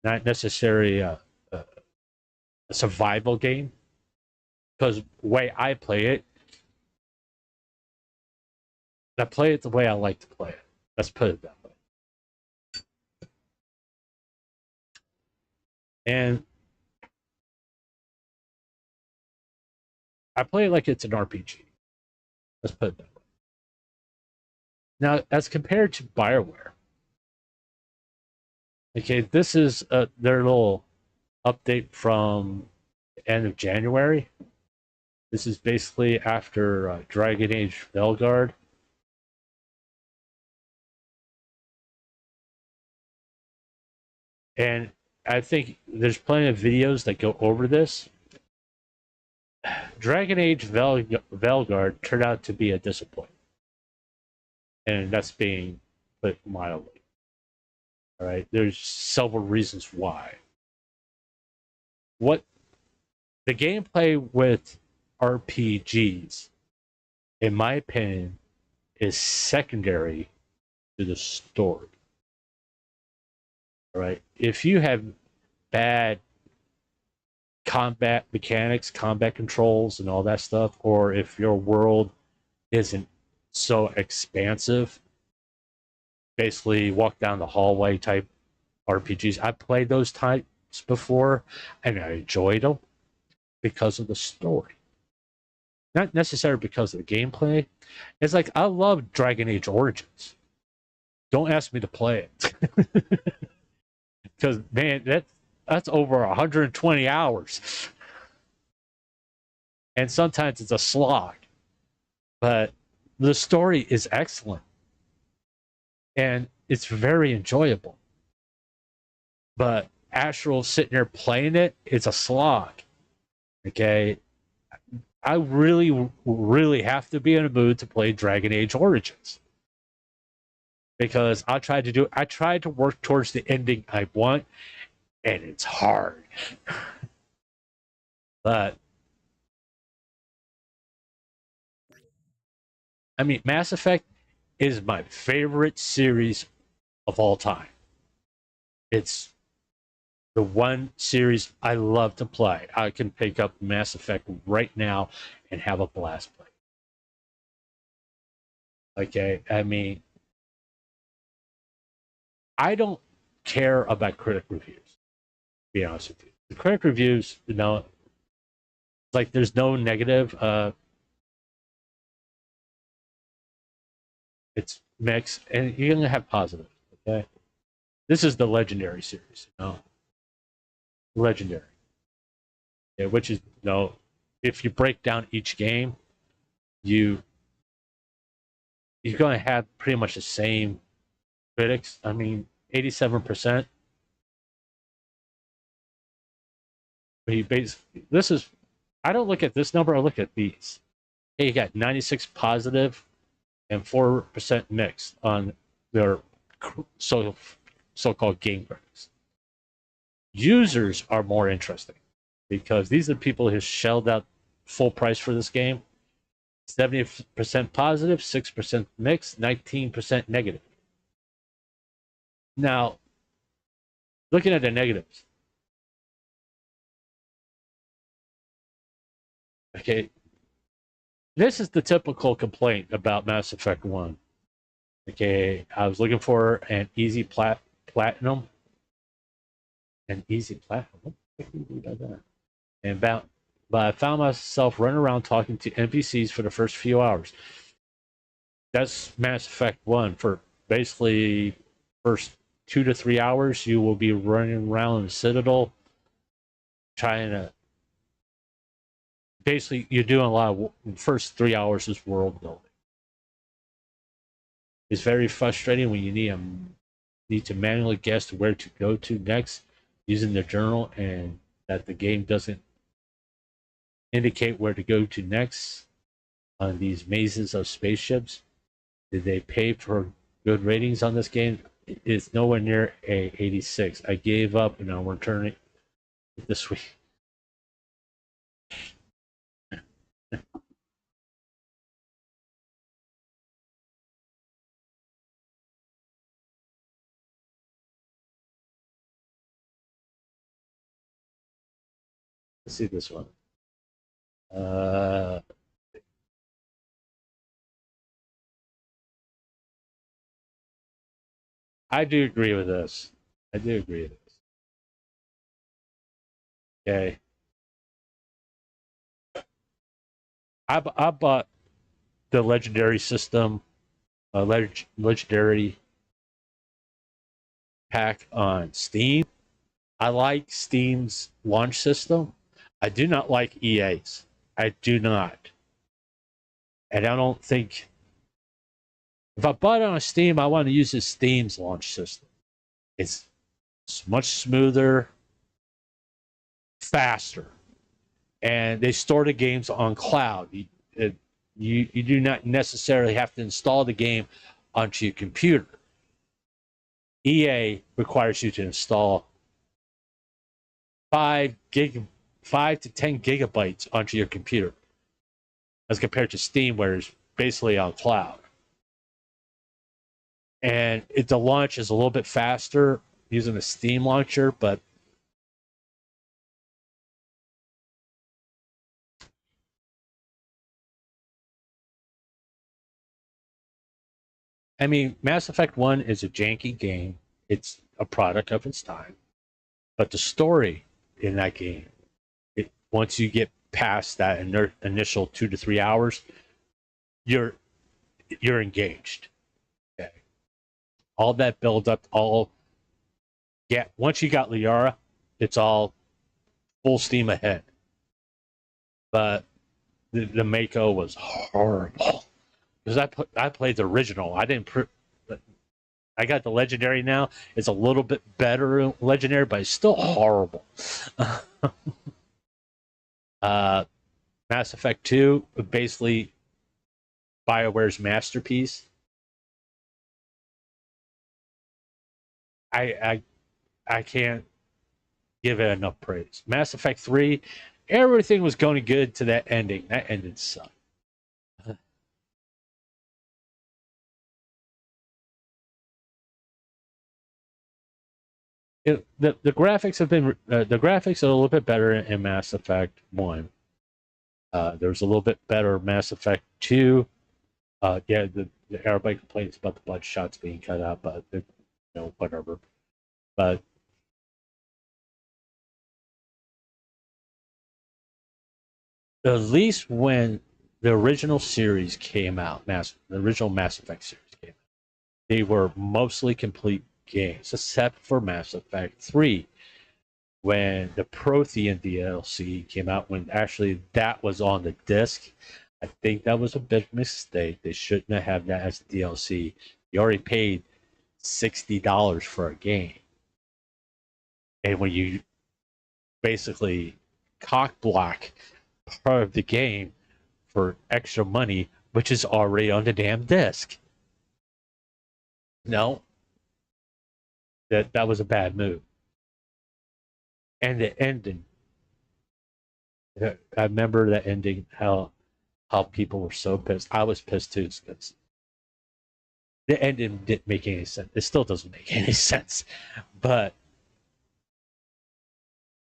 not necessarily a survival game. Because the way I play it, I play it the way I like to play it. Let's put it that way. And I play it like it's an RPG. Let's put it that way. Now, as compared to bioware, okay, this is their little update from the end of January. This is basically after Dragon Age Velguard. And I think there's plenty of videos that go over this. Dragon Age Velguard turned out to be a disappointment. And that's being put mildly. All right, there's several reasons why. What the gameplay with RPGs, in my opinion, is secondary to the story. All right, if you have bad combat mechanics, combat controls, and all that stuff, or if your world isn't so expansive, basically walk down the hallway type RPGs. I've played those types before, and I enjoyed them because of the story. Not necessarily because of the gameplay. It's like, I love Dragon Age Origins. Don't ask me to play it. Because, man, that's over 120 hours. And sometimes it's a slog. But the story is excellent. And it's very enjoyable. But actual sitting there playing it, it's a slog. Okay? I really, really have to be in a mood to play Dragon Age Origins. Because I tried to work towards the ending I want, and it's hard. But I mean, Mass Effect is my favorite series of all time. It's the one series I love to play. I can pick up Mass Effect right now and have a blast play. Okay, I mean, I don't care about critic reviews, to be honest with you. The critic reviews, like there's no negative it's mixed, and you're gonna have positive. Okay, this is the legendary series, legendary, yeah, which is if you break down each game, you're gonna have pretty much the same critics. I mean, 87%. But this is, I don't look at this number. I look at these. Hey, you got 96 positive and 4% mixed on their so-called game critics. Users are more interesting because these are people who shelled out full price for this game. 70% positive, 6% mixed, 19% negative. Now, looking at the negatives. Okay, this is the typical complaint about Mass Effect 1. Okay, I was looking for an easy platinum. An easy platinum? What the heck do you do about that? But I found myself running around talking to NPCs for the first few hours. That's Mass Effect 1. For basically first 2 to 3 hours, you will be running around the Citadel trying to... Basically, you're doing a lot of... The first 3 hours is world building. It's very frustrating when you need to manually guess where to go to next using the journal, and that the game doesn't indicate where to go to next on these mazes of spaceships. Did they pay for good ratings on this game? It's nowhere near a 86. I gave up and I'm returning this week. Let's see this one. I do agree with this. I do agree with this. Okay. I bought the legendary system, legendary pack on Steam. I like Steam's launch system. I do not like EA's. I do not. And I don't think... If I bought it on Steam, I want to use Steam's launch system. It's much smoother, faster, and they store the games on cloud. You do not necessarily have to install the game onto your computer. EA requires you to install 5 to 10 gigabytes onto your computer, as compared to Steam, where it's basically on cloud. And the launch is a little bit faster using the Steam launcher, but I mean, Mass Effect 1 is a janky game. It's a product of its time. But the story in that game, once you get past that initial 2 to 3 hours, you're engaged. Okay. All that build up, once you got Liara, it's all full steam ahead. But the Mako was horrible. Because I played the original. I got the legendary now. It's a little bit better legendary, but it's still horrible. Mass Effect 2, basically BioWare's masterpiece. I can't give it enough praise. Mass Effect 3, everything was going good to that ending. That ending sucked. The graphics have been the graphics are a little bit better in Mass Effect 1. There's a little bit better Mass Effect 2. Everybody complains about the blood shots being cut out, but whatever. But at least when the original series came out, the original Mass Effect series came they were mostly complete games, except for Mass Effect 3, when the Prothean DLC came out, when actually that was on the disc. I think that was a big mistake. They shouldn't have that as DLC. You already paid $60 for a game. And when you basically cock block part of the game for extra money, which is already on the damn disc. No, that was a bad move. And the ending, I remember that ending, how people were so pissed. I was pissed too, because the ending didn't make any sense. It still doesn't make any sense. But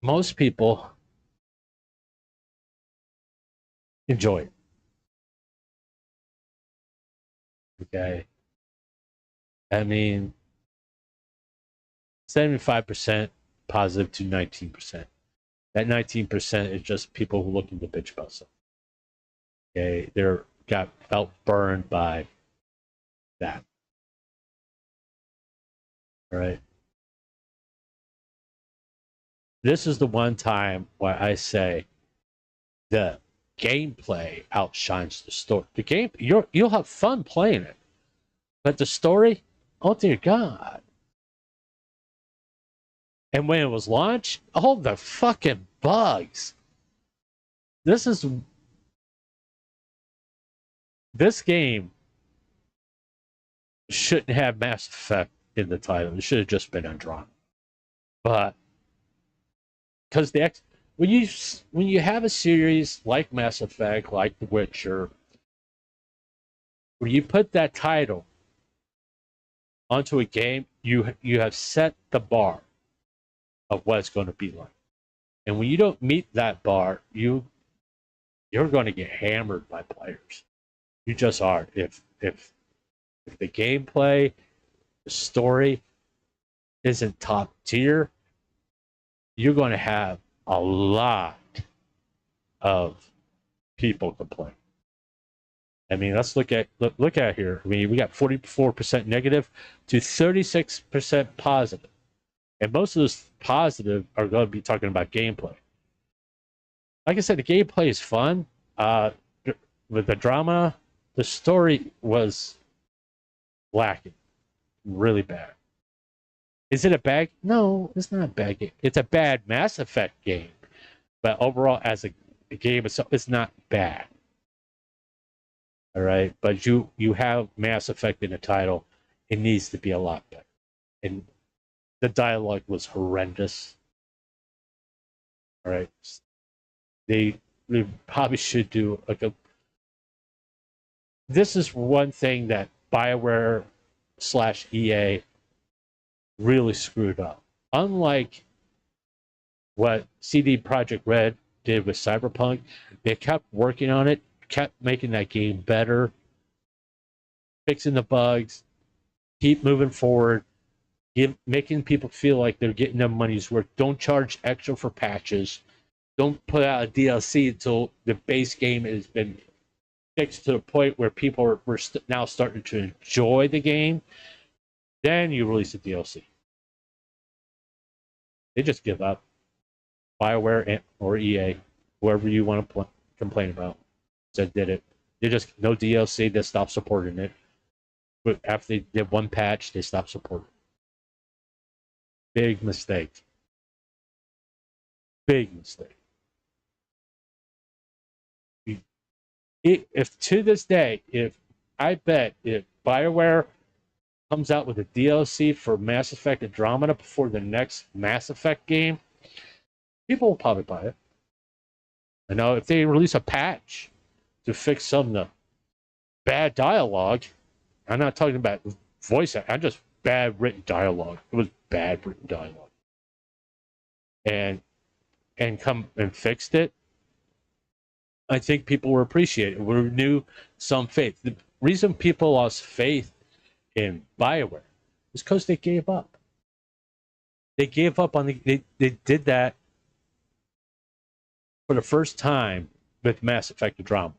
most people enjoy it. Okay. I mean, 75% positive to 19%. That 19% is just people who looking to bitch about something. Okay, they're felt burned by that. All right. This is the one time where I say the gameplay outshines the story. The game, you'll have fun playing it, but the story, oh dear God. And when it was launched, oh, the fucking bugs. This game shouldn't have Mass Effect in the title. It should have just been Andromeda. But because when you have a series like Mass Effect, like The Witcher, when you put that title onto a game, you have set the bar of what it's going to be like. And when you don't meet that bar, you're going to get hammered by players. You just are. If the gameplay, the story isn't top tier, you're going to have a lot of people complain. I mean, let's look at here. I mean, we got 44% negative to 36% positive. And most of those positive are going to be talking about gameplay. Like I said, the gameplay is fun. With the drama, the story was lacking. Really bad. Is it a bad? No, it's not a bad game. It's a bad Mass Effect game. But overall, as a game itself, it's not bad. All right. But you have Mass Effect in the title. It needs to be a lot better. And the dialogue was horrendous. All right. They probably should do like a. This is one thing that bioware / EA really screwed up. Unlike what CD Projekt Red did with Cyberpunk, they kept working on it, kept making that game better, fixing the bugs, keep moving forward, making people feel like they're getting their money's worth. Don't charge extra for patches. Don't put out a DLC until the base game has been fixed to the point where people were now starting to enjoy the game. Then you release a DLC. They just give up. BioWare or EA, whoever you want to complain about, said did it. They just no DLC. They stopped supporting it. But after they did one patch, they stopped supporting it. Big mistake. Big mistake. If to this day, I bet if BioWare comes out with a DLC for Mass Effect Andromeda before the next Mass Effect game, people will probably buy it. I know if they release a patch to fix some of the bad dialogue, I'm not talking about voice acting, I'm just bad written dialogue. It was bad written dialogue. And come and fixed it, I think people will appreciate it. Will renew some faith. The reason people lost faith in BioWare is because they gave up. They gave up on they did that for the first time with Mass Effect Andromeda.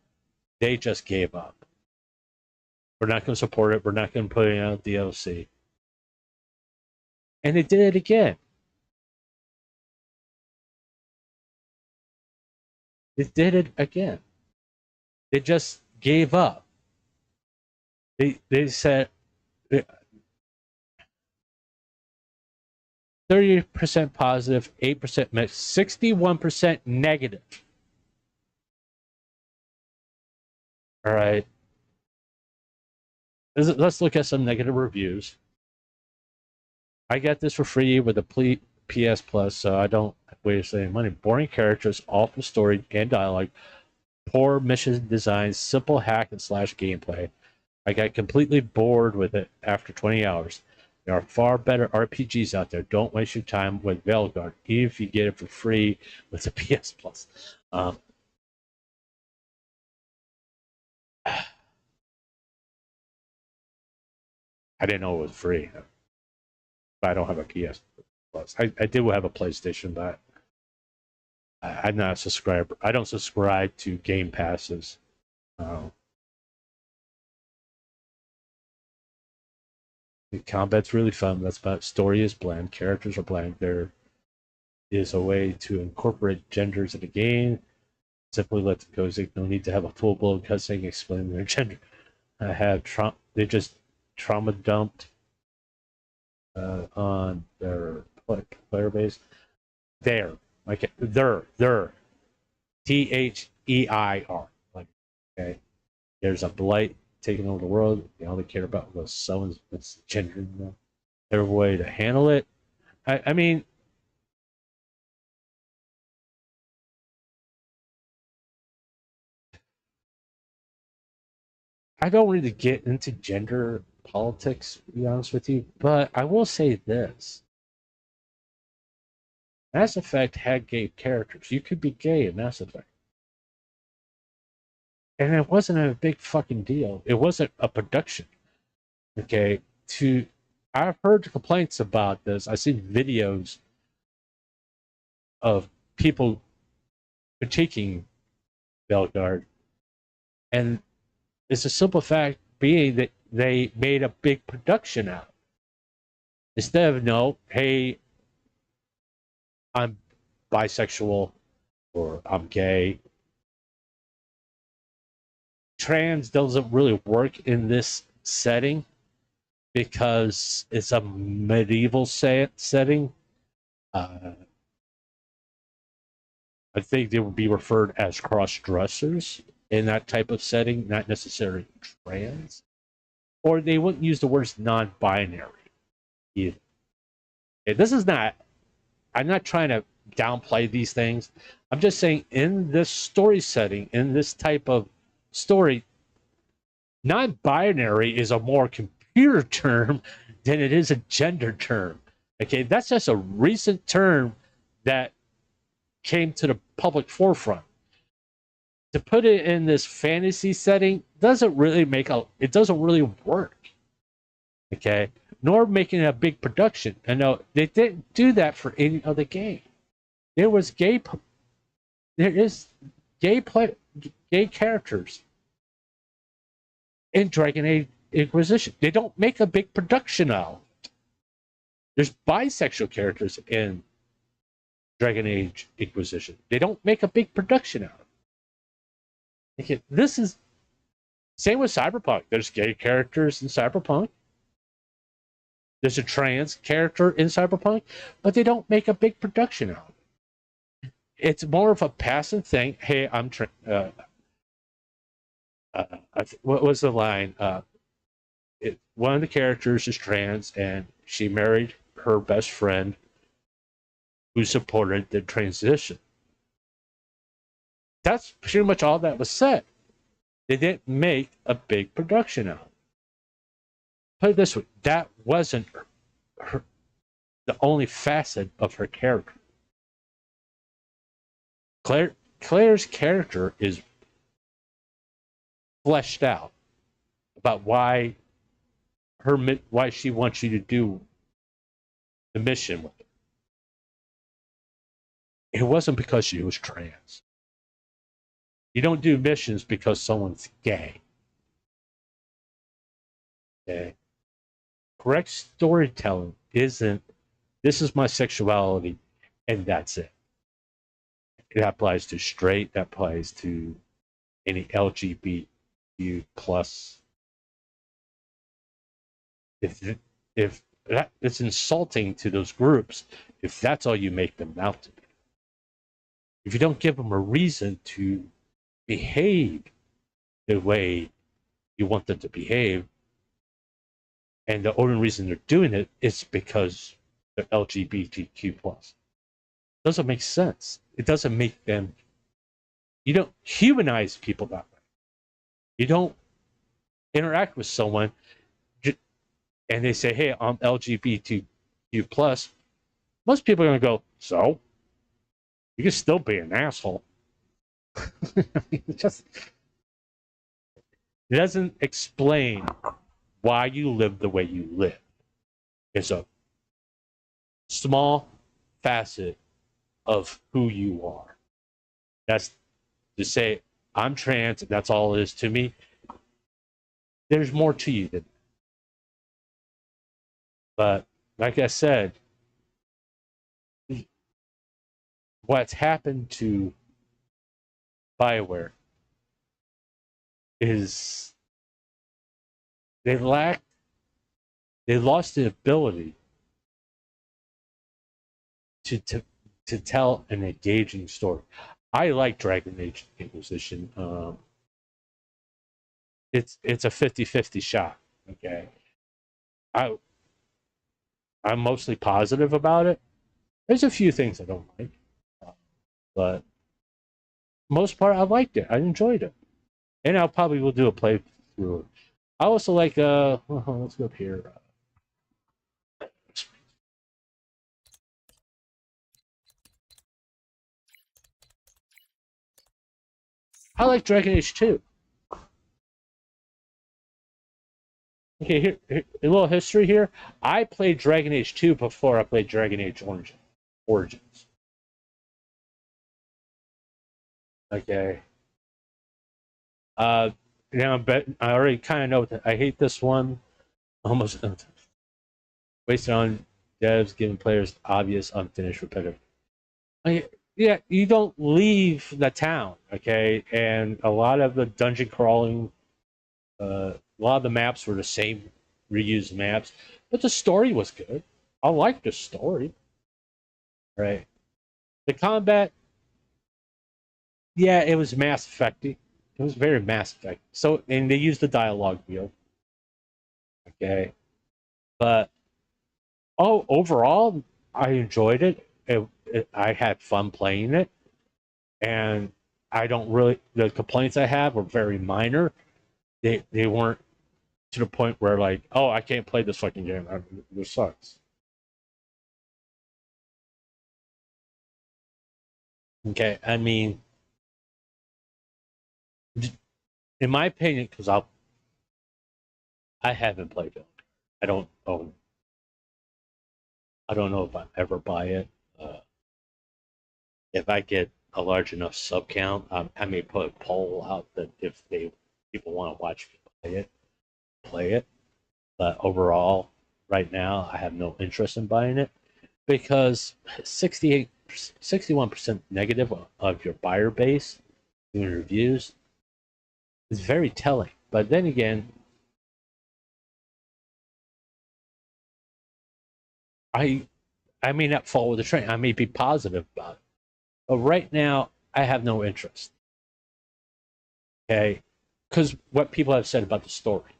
They just gave up. We're not going to support it. We're not going to put it out DLC. And they did it again. They did it again. They just gave up. They said 30% positive, 8% mixed, 61% negative. All right. Let's look at some negative reviews. I got this for free with a PS Plus, so I don't waste any money. Boring characters, awful story and dialogue, poor mission design, simple hack and slash gameplay. I got completely bored with it after 20 hours. There are far better RPGs out there. Don't waste your time with Veilguard, even if you get it for free with the PS Plus. I didn't know it was free. But I don't have a PS Plus. I did have a PlayStation, but I'm not a subscriber. I don't subscribe to Game Passes. The combat's really fun. That's about story is bland. Characters are bland. There is a way to incorporate genders in the game. Simply let them go. No need to have a full blown cutscene explaining their gender. They just trauma dumped on their player base. There, like there, THEIR. Like, okay, there's a blight taking over the world. All they care about was someone's gender. Their way to handle it. I mean, I don't really get into gender politics, to be honest with you, but I will say this. Mass Effect had gay characters. You could be gay in Mass Effect. And it wasn't a big fucking deal. It wasn't a production. Okay? I've heard complaints about this. I've seen videos of people critiquing Veilguard. And it's a simple fact being that they made a big production out. Instead of, no, hey, I'm bisexual or I'm gay. Trans doesn't really work in this setting because it's a medieval setting. I think they would be referred as cross-dressers in that type of setting, not necessarily trans. Or they wouldn't use the words non-binary either. Okay, I'm not trying to downplay these things. I'm just saying in this story setting, in this type of story, non-binary is a more computer term than it is a gender term. Okay, that's just a recent term that came to the public forefront. To put it in this fantasy setting doesn't really work. Okay, nor making it a big production. I know they didn't do that for any other game. There is gay characters in Dragon Age Inquisition. They don't make a big production out of it. There's bisexual characters in Dragon Age Inquisition. They don't make a big production out of it. Okay, this is same with Cyberpunk. There's gay characters in Cyberpunk. There's a trans character in Cyberpunk, but they don't make a big production out of it. It's more of a passive thing. Hey, I'm what was the line? One of the characters is trans, and she married her best friend who supported the transition. That's pretty much all that was said. They didn't make a big production out of it. Put it this way, that wasn't the only facet of her character. Claire's character is fleshed out about why she wants you to do the mission with her. It wasn't because she was trans. You don't do missions because someone's gay. Okay. Correct storytelling isn't, this is my sexuality and that's it. It applies to straight, that applies to any LGBTQ plus. If that, it's insulting to those groups if that's all you make them out to be. If you don't give them a reason to behave the way you want them to behave, and the only reason they're doing it is because they're LGBTQ plus, doesn't make sense. It doesn't make them. You don't humanize people that way. You don't interact with someone and they say, "Hey, I'm LGBTQ plus." Most people are going to go, "So you can still be an asshole." It just, it doesn't explain why you live the way you live. It's a small facet of who you are. That's to say, I'm trans, and that's all it is to me. There's more to you than that. But like I said, what's happened to bioware is they lost the ability to tell an engaging story. I like Dragon Age Inquisition. It's a 50-50 shot. Okay, I I'm mostly positive about it. There's a few things I don't like, but most part I liked it. I enjoyed it, and I probably will do a playthrough. I also like let's go up here. I like Dragon Age 2. Okay, here a little history here. I played Dragon Age 2 before I played Dragon Age Origins. Okay. Now I already kind of know that I hate this one. Almost wasted on devs giving players obvious unfinished repetitive. Yeah, you don't leave the town, okay? And a lot of the dungeon crawling, a lot of the maps were the same reused maps, but the story was good. I liked the story, right? The combat, yeah, it was Mass Effecty. It was very Mass Effect. So, and they used the dialogue wheel, okay? But overall, I enjoyed it. I had fun playing it, and I don't really. The complaints I have were very minor. They weren't to the point where like, oh, I can't play this fucking game. This sucks. Okay, I mean, in my opinion, because I haven't played it. I don't own. I don't know if I ever buy it. Uh, if I get a large enough sub count, I may put a poll out that if people want to watch me play it. But overall, right now, I have no interest in buying it because 61% negative of your buyer base doing reviews is very telling. But then again, I I may not follow the trend. I may be positive about it. But right now, I have no interest. Okay, because what people have said about the story,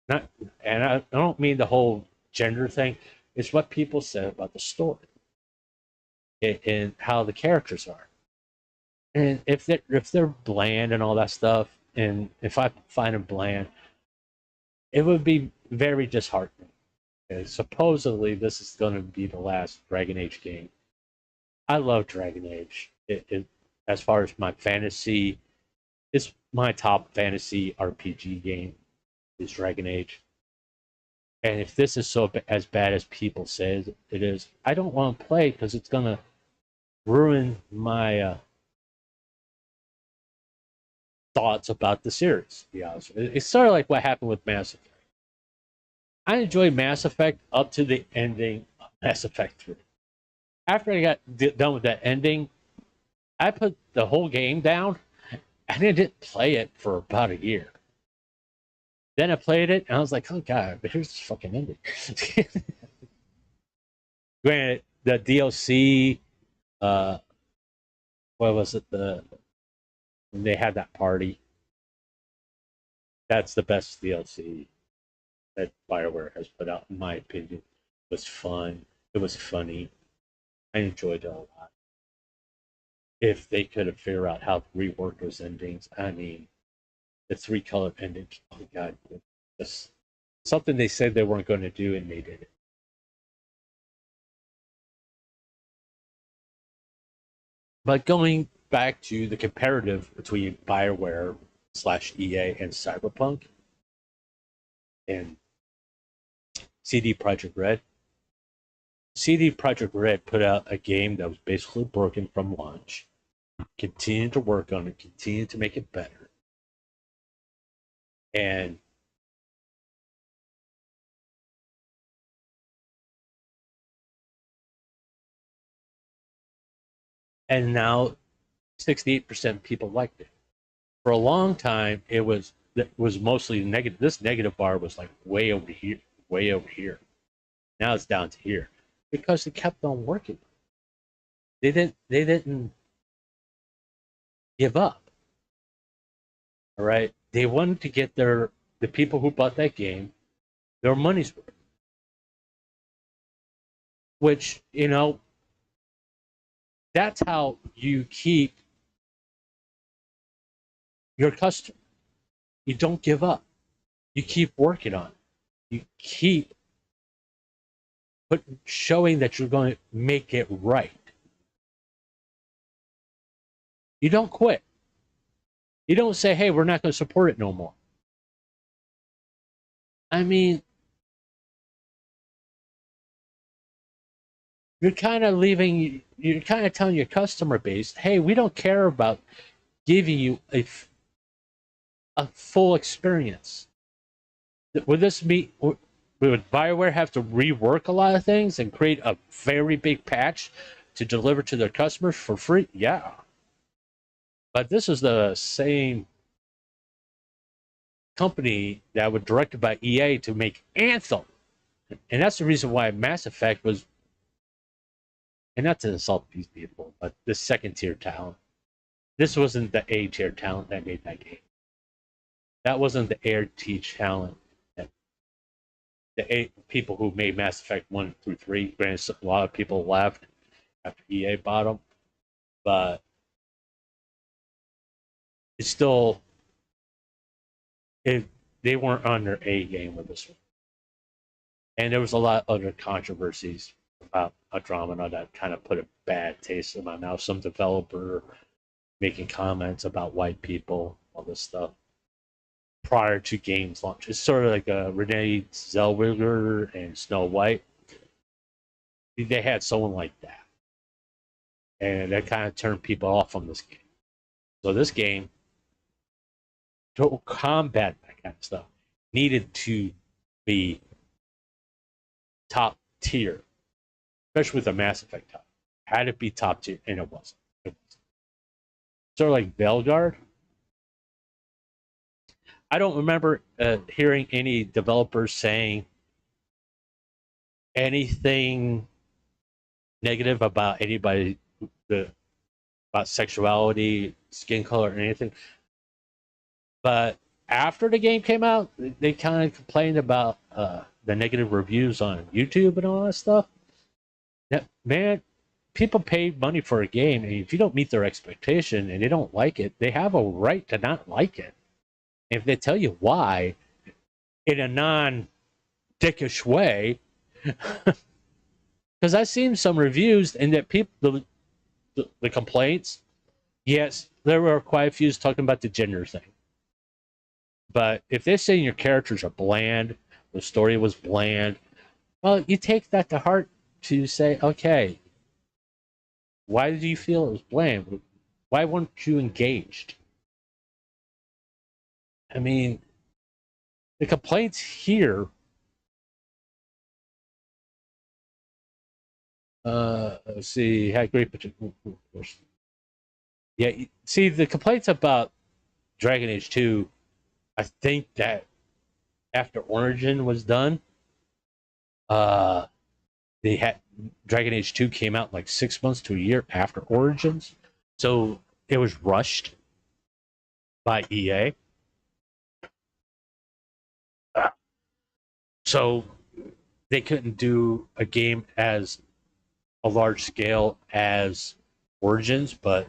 not, and I don't mean the whole gender thing. It's what people said about the story and how the characters are. And if they're bland and all that stuff, and if I find them bland, it would be very disheartening. And supposedly, this is going to be the last Dragon Age game. I love Dragon Age. As far as my fantasy, it's my top fantasy RPG game is Dragon Age. And if this is as bad as people say it is, I don't want to play because it's going to ruin my thoughts about the series. Yeah, it's sort of like what happened with Mass Effect. I enjoyed Mass Effect up to the ending of Mass Effect 3. After I got done with that ending, I put the whole game down and I didn't play it for about a year. Then I played it and I was like, oh god, but here's this fucking ending. Granted, the DLC, what was it? When they had that party, that's the best DLC that BioWare has put out, in my opinion. It was fun. It was funny. I enjoyed it a lot. If they could have figured out how to rework those endings, I mean, the 3-color endings, oh my god, just something they said they weren't going to do and they did it. But going back to the comparative between BioWare / EA and Cyberpunk and CD Projekt Red, CD Projekt Red put out a game that was basically broken from launch, continued to work on it, continued to make it better. And now 68% people liked it. For a long time, it was mostly negative. This negative bar was like way over here, way over here. Now it's down to here because they kept on working. They didn't give up. All right, they wanted to get the people who bought that game their money's worth. Which, you know, that's how you keep your customer. You don't give up. You keep working on it. You keep showing that you're going to make it right. You don't quit. You don't say, hey, we're not going to support it no more. I mean, you're kind of telling your customer base, hey, we don't care about giving you a full experience. Would BioWare have to rework a lot of things and create a very big patch to deliver to their customers for free? Yeah. But this is the same company that was directed by EA to make Anthem. And that's the reason why Mass Effect was, and not to insult these people, but the second tier talent. This wasn't the A tier talent that made that game. That wasn't the A tier talent. The people who made Mass Effect 1 through 3. Granted, a lot of people left after EA bought them, but it's still, they weren't on their A game with this one. And there was a lot of other controversies about Andromeda that kind of put a bad taste in my mouth. Some developer making comments about white people, all this stuff, prior to games launch. It's sort of like Renee Zellweger and Snow White. They had someone like that. And that kind of turned people off from this game. So this game, to combat that kind of stuff, needed to be top tier, especially with the Mass Effect type. Had to be top tier, and it wasn't. Sort of like Belgard. I don't remember hearing any developers saying anything negative about anybody, about sexuality, skin color, or anything. But after the game came out, they kind of complained about the negative reviews on YouTube and all that stuff. That, man, people pay money for a game, and if you don't meet their expectation and they don't like it, they have a right to not like it. And if they tell you why, in a non-dickish way, because I've seen some reviews and that people, the complaints, yes, there were quite a few talking about the gender thing. But if they're saying your characters are bland, the story was bland, well, you take that to heart to say, okay, why did you feel it was bland? Why weren't you engaged? I mean, the complaints here Let's see, had great potential. Yeah, see, the complaints about Dragon Age 2, I think that after Origin was done, uh, they had Dragon Age 2 came out like 6 months to a year after Origins. So it was rushed by EA. So they couldn't do a game as a large scale as Origins, but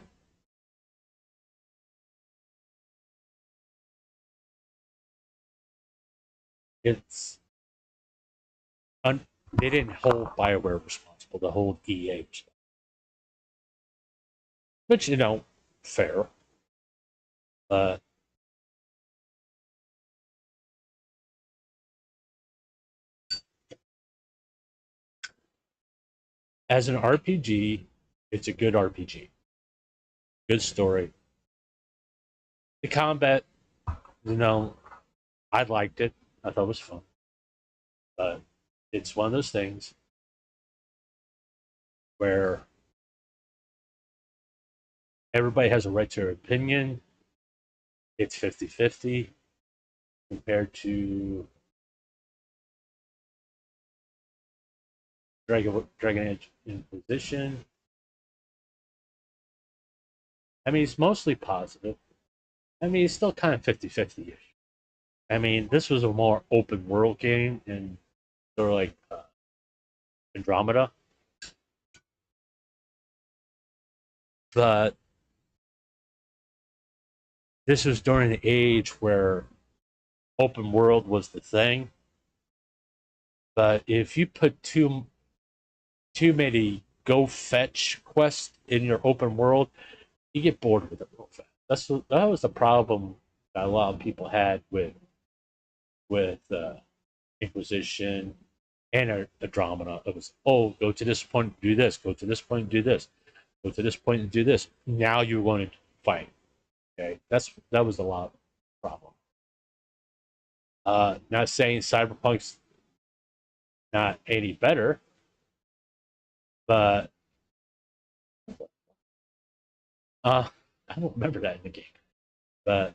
it's they didn't hold BioWare responsible. They hold EA responsible, which fair. As an RPG, it's a good RPG. Good story. The combat, I liked it. I thought it was fun. But it's one of those things where everybody has a right to their opinion. It's 50-50 compared to Dragon Age Inquisition. I mean, it's mostly positive. I mean, it's still kind of 50-50 ish. I mean, this was a more open world game and sort of like Andromeda. But this was during the age where open world was the thing. But if you put too many go fetch quests in your open world, you get bored with it real fast. That was the problem that a lot of people had with Inquisition and Andromeda. It was, oh, go to this point, do this. Go to this point, do this. Go to this point and do this. Now you're going to fight. Okay, that was a lot of problem. Not saying Cyberpunk's not any better, but I don't remember that in the game. But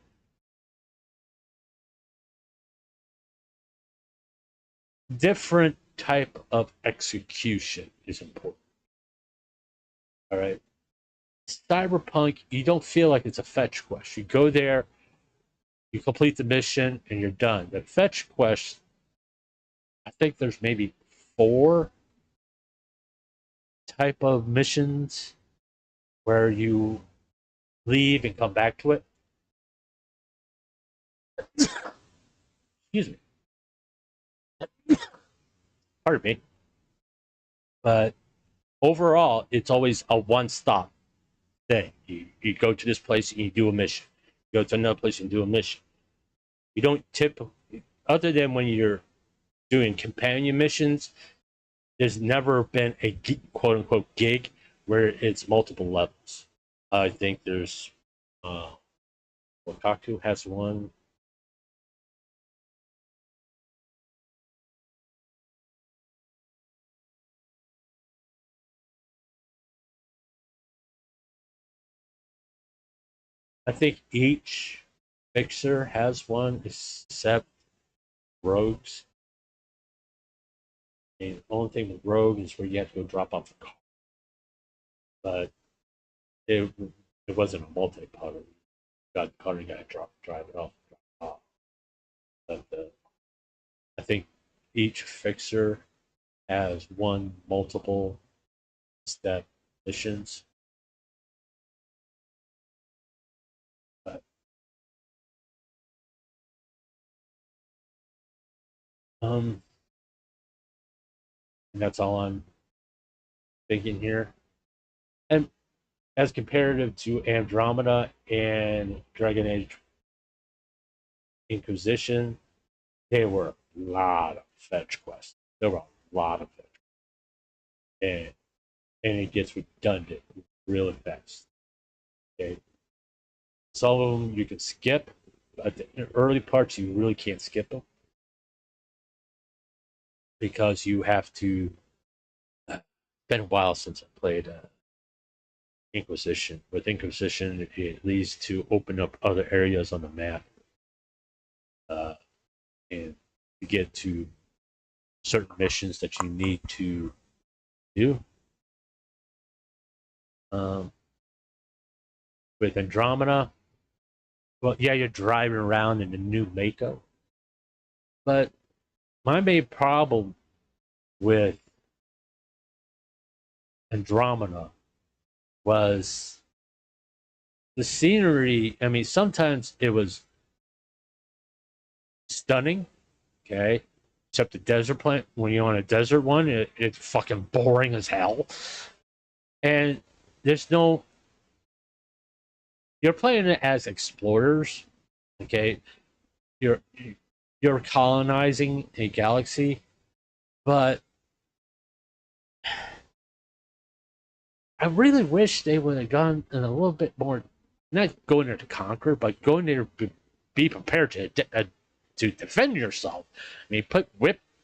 different type of execution is important. All right. Cyberpunk, you don't feel like it's a fetch quest. You go there, you complete the mission, and you're done. The fetch quest, I think there's maybe 4 type of missions where you leave and come back to it. Excuse me. Pardon me. But overall, it's always a one-stop thing. You go to this place and you do a mission. You go to another place and do a mission. You don't other than when you're doing companion missions, there's never been a quote unquote gig where it's multiple levels. I think there's Taku has one. I think each fixer has one except Rogues. And the only thing with Rogue is where you have to go drop off a car. But it wasn't a multi-putter. You got the car, you got to drive it off. But I think each fixer has one multiple step missions. But and that's all I'm thinking here. And as comparative to Andromeda and Dragon Age Inquisition, there were a lot of fetch quests. There were a lot of fetch quests. And it gets redundant really fast. Okay. Some of them you can skip. But the early parts you really can't skip them because you have to been a while since I played Inquisition. With Inquisition, it leads to open up other areas on the map, and you get to certain missions that you need to do. With Andromeda, well, yeah, you're driving around in the new Mako, but my main problem with Andromeda was the scenery. I mean, sometimes it was stunning, okay, except the desert planet. When you're on a desert one, it's fucking boring as hell, and there's no. You're playing it as explorers, okay. You're you're colonizing a galaxy, but I really wish they would have gone in a little bit more, not going there to conquer, but going there to be prepared to defend yourself. I mean, put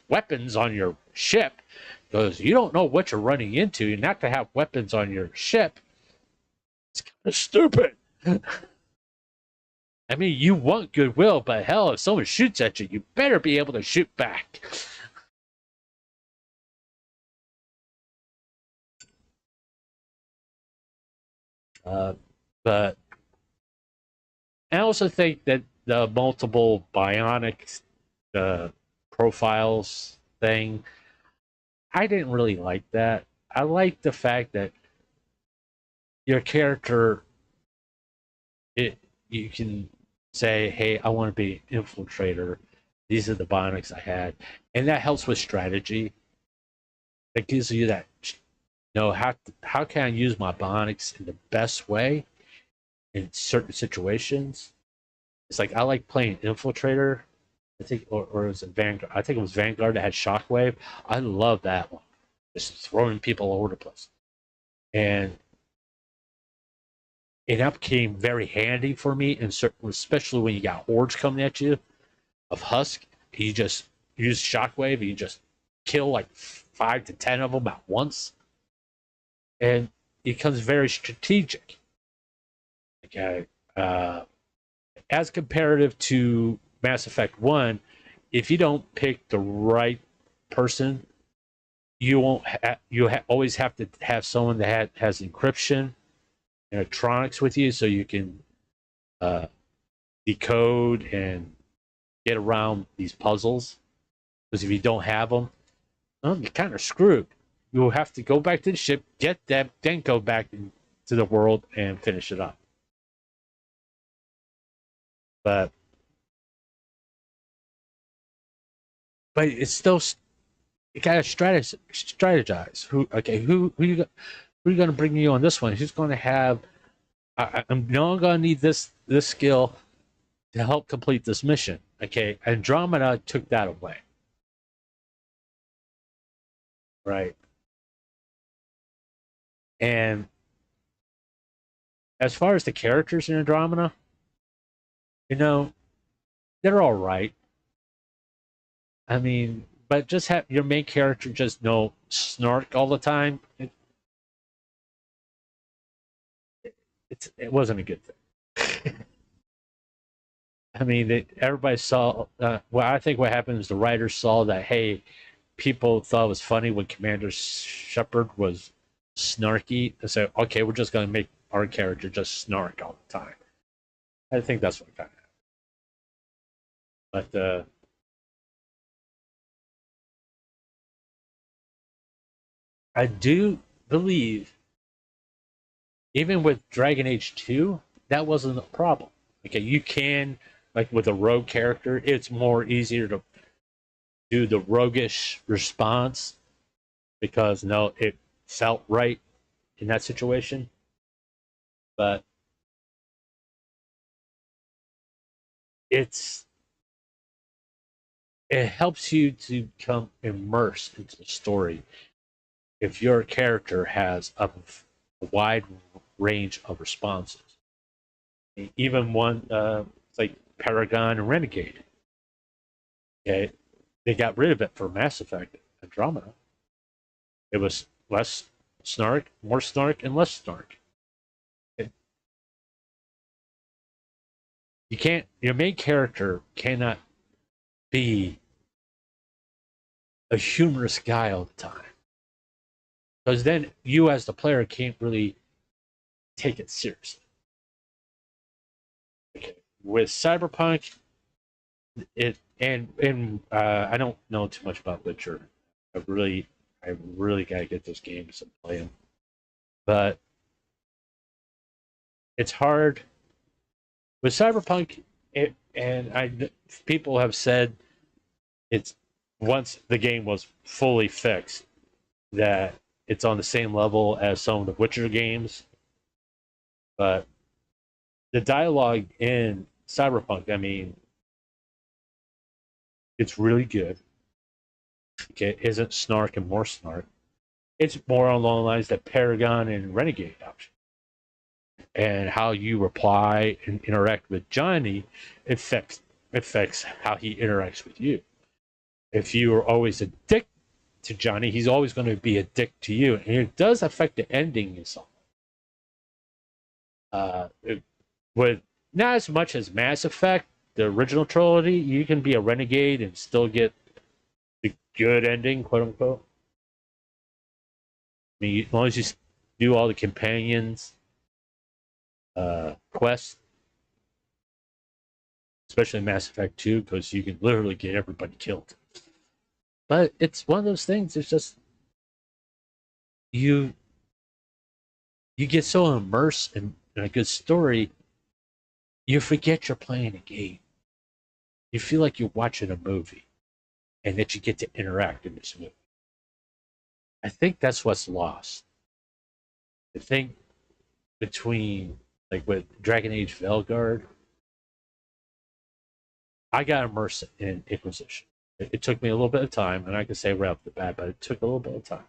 weapons on your ship, because you don't know what you're running into. And not to have weapons on your ship, it's kind of stupid. I mean, you want goodwill, but hell, if someone shoots at you, you better be able to shoot back. But I also think that the multiple bionic profiles thing, I didn't really like that. I like the fact that your character, you can say, hey, I want to be an infiltrator. These are the bionics I had. And that helps with strategy. It gives you that, how can I use my bionics in the best way in certain situations? It's like, I like playing infiltrator. I think, or was it Vanguard? I think it was Vanguard that had Shockwave. I love that one. Just throwing people all over the place. And it became very handy for me in certain, especially when you got hordes coming at you of Husk. You just use Shockwave and you just kill like 5 to 10 of them at once. And it becomes very strategic. Okay. As comparative to Mass Effect 1, if you don't pick the right person, you won't. Always have to have someone that has encryption and electronics with you, so you can decode and get around these puzzles. Because if you don't have them, well, you're kind of screwed. You'll have to go back to the ship, get them, then go back to the world and finish it up. But it's still, you gotta strategize. Who you going to bring you on this one? Who's going to have? I'm now going to need this skill to help complete this mission. Okay, Andromeda took that away, right? And as far as the characters in Andromeda, they're all right. I mean, but just have your main character just snark all the time. It wasn't a good thing. I mean, everybody saw. Well, I think what happened is the writers saw that, hey, people thought it was funny when Commander Shepard was snarky. They said, okay, we're just going to make our character just snark all the time. I think that's what kind of happened. But I do believe, even with Dragon Age 2, that wasn't a problem. Okay, you can, like with a rogue character, it's more easier to do the roguish response because it felt right in that situation. But it helps you to become immersed into the story if your character has a wide range of responses. Even one like Paragon and Renegade. Okay, they got rid of it for Mass Effect Andromeda. It was less snark, more snark, and less snark. You can't. Your main character cannot be a humorous guy all the time, because then you, as the player, can't really take it seriously. Okay. With Cyberpunk, I don't know too much about Witcher. I really gotta get those games and play them, but it's hard with Cyberpunk. People have said it's once the game was fully fixed that it's on the same level as some of the Witcher games, but the dialogue in Cyberpunk, I mean, it's really good. Okay, it isn't snark and more snark. It's more along the lines that Paragon and Renegade option. And how you reply and interact with Johnny affects how he interacts with you. If you are always a dick to Johnny, he's always going to be a dick to you. And it does affect the ending in some way. With not as much as Mass Effect, the original trilogy, you can be a renegade and still get the good ending, quote unquote. I mean, as long as you do all the companions quests, especially Mass Effect 2, because you can literally get everybody killed. But it's one of those things. It's just you get so immersed in a good story, you forget you're playing a game. You feel like you're watching a movie, and that you get to interact in this movie. I think that's what's lost. I think between, like with Dragon Age Veilguard, I got immersed in Inquisition. It took me a little bit of time, and I can say right off the bat, but it took a little bit of time.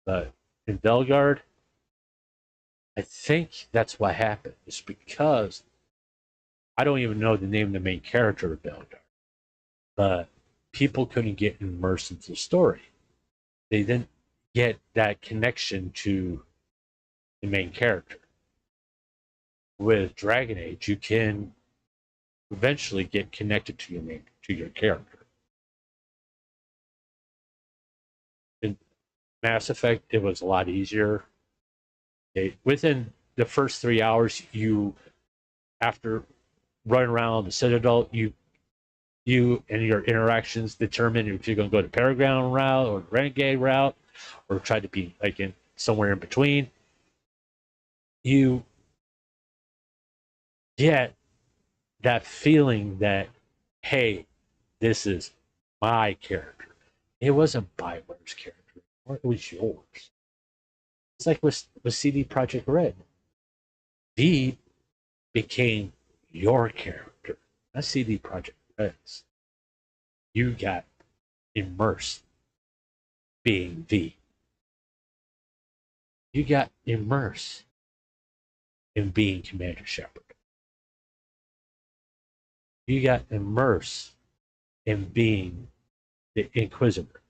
But in Veilguard, I think that's what happened. It's because I don't even know the name of the main character of Veilguard, but people couldn't get immersed into the story. They didn't get that connection to the main character. With Dragon Age, you can eventually get connected to your character. In Mass Effect, it was a lot easier. Within the first 3 hours, after running around the Citadel, you and your interactions determine if you're going to go the Paragon route or the Renegade route, or try to be like in somewhere in between. You get that feeling that, hey, this is my character. It wasn't bioware's character, or it was yours. It's like with CD Projekt Red. V became your character, not CD Projekt Red's. You got immersed being V. You got immersed in being Commander Shepard. You got immersed in being the Inquisitor,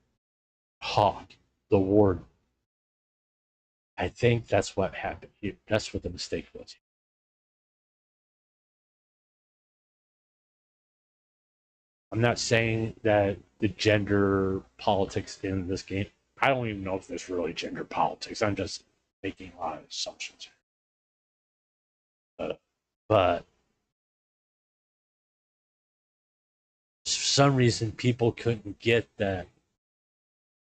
Hawk, the Warden. I think that's what happened here. That's what the mistake was. I'm not saying that the gender politics in this game, I don't even know if there's really gender politics. I'm just making a lot of assumptions. But for some reason, people couldn't get that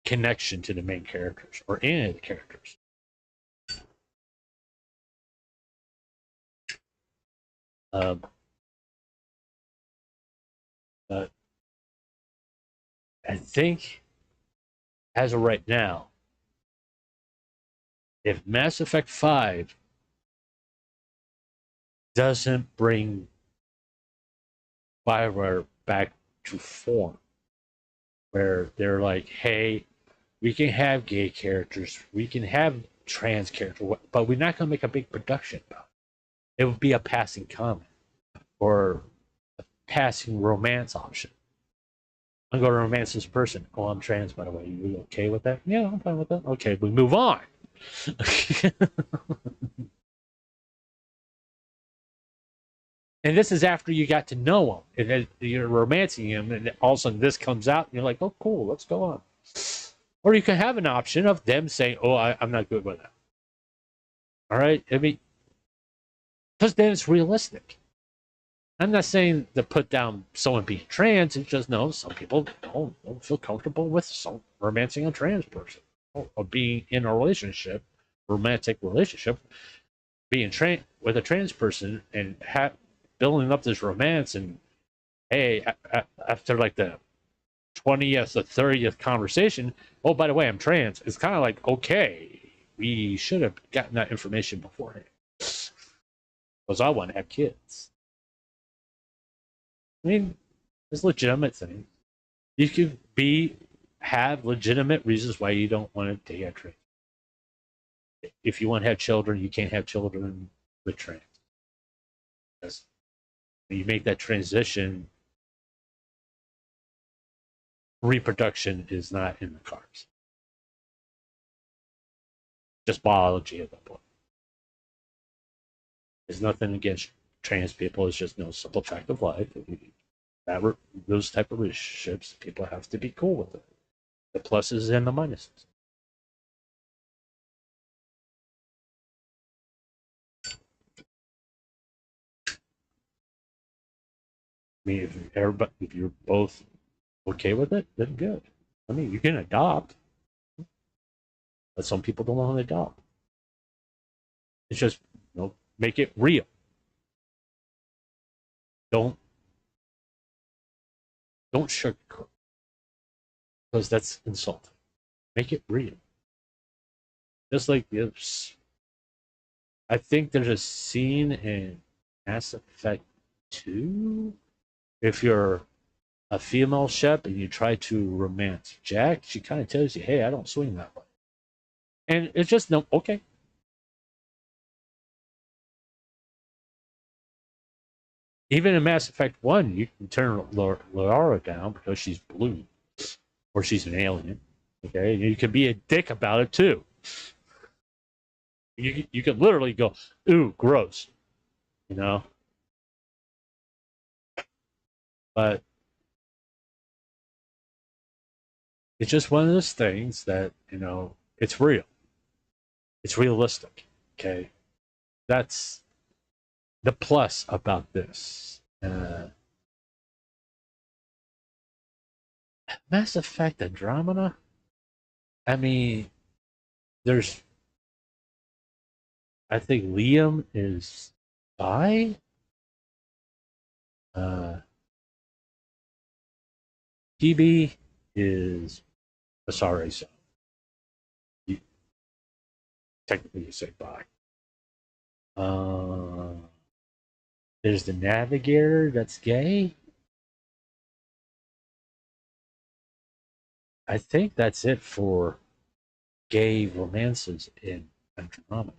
connection to the main characters or any of the characters. But I think, as of right now, if Mass Effect 5 doesn't bring BioWare back to form, where they're like, hey, we can have gay characters, we can have trans characters, but we're not going to make a big production about it. It would be a passing comment or a passing romance option. I'm going to romance this person. Oh, I'm trans, by the way. You okay with that? Yeah, I'm fine with that. Okay, we move on. And this is after you got to know him, and then you're romancing him, and all of a sudden this comes out, and you're like, "Oh, cool, let's go on." Or you can have an option of them saying, "Oh, I'm not good with that." All right, I mean, because then it's realistic. I'm not saying to put down someone being trans. It's just no. Some people don't feel comfortable with romancing a trans person or being in a relationship, romantic relationship, being with a trans person and building up this romance. And hey, after like the 20th or 30th conversation, oh, by the way, I'm trans. It's kind of like, okay, we should have gotten that information beforehand because I want to have kids. I mean, it's legitimate thing. You could have legitimate reasons why you don't want to date a trans. If you want to have children, you can't have children with trans. Because when you make that transition, reproduction is not in the cards. Just biology at that point. There's nothing against trans people. It's just no simple fact of life. Those type of relationships, people have to be cool with it. The pluses and the minuses. I mean, if you're both okay with it, then good. I mean, you can adopt, but some people don't want to adopt. It's just, make it real. Don't sugarcoat, because that's insulting. Make it real. Just like this, I think there's a scene in Mass Effect 2. If you're a female ship and you try to romance Jack, she kind of tells you, "Hey, I don't swing that way," and it's just no okay. Even in Mass Effect 1, you can turn Laura down because she's blue or she's an alien. Okay, and you can be a dick about it too. You can literally go, "Ooh, gross," you know. But it's just one of those things that, it's real. It's realistic. Okay, that's the plus about this. Mass Effect Andromeda. I mean, I think Liam is bi. PB is sorry, so technically you say bi. There's the Navigator that's gay. I think that's it for gay romances in Andromeda,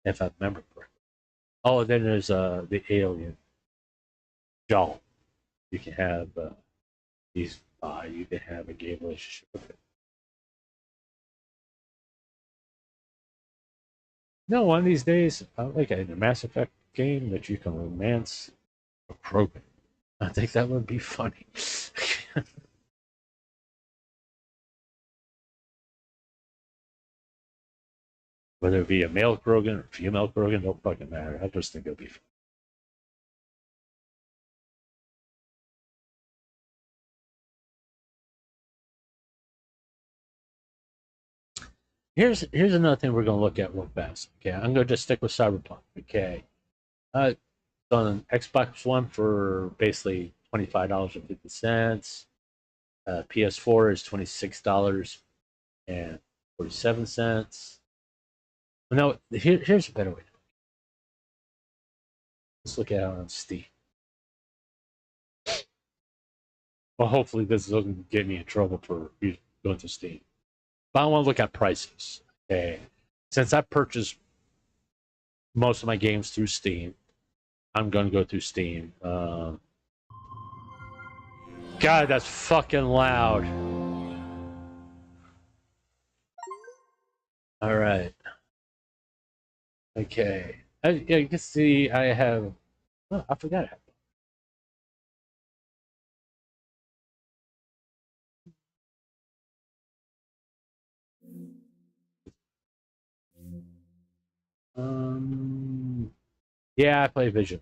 if I remember correctly. Oh, then there's the alien, Joel. You can have he's bi. You can have a gay relationship with him. No, one of these days, like a Mass Effect game that you can romance a Krogan. I think that would be funny. Whether it be a male Krogan or female Krogan, don't fucking matter. I just think it'll be fun. Here's another thing we're gonna look at real fast. Okay, I'm gonna just stick with Cyberpunk. Okay, on Xbox One for basically $25.50. PS4 is $26.47. No, here's a better way. Let's look at it on Steam. Well, hopefully this doesn't get me in trouble for going to Steam. But I want to look at prices. Okay, since I purchased most of my games through Steam, I'm going to go through Steam. God, that's fucking loud. All right. Okay. Yeah, you can see I have. Oh, I forgot. I have. Yeah, I play Vision.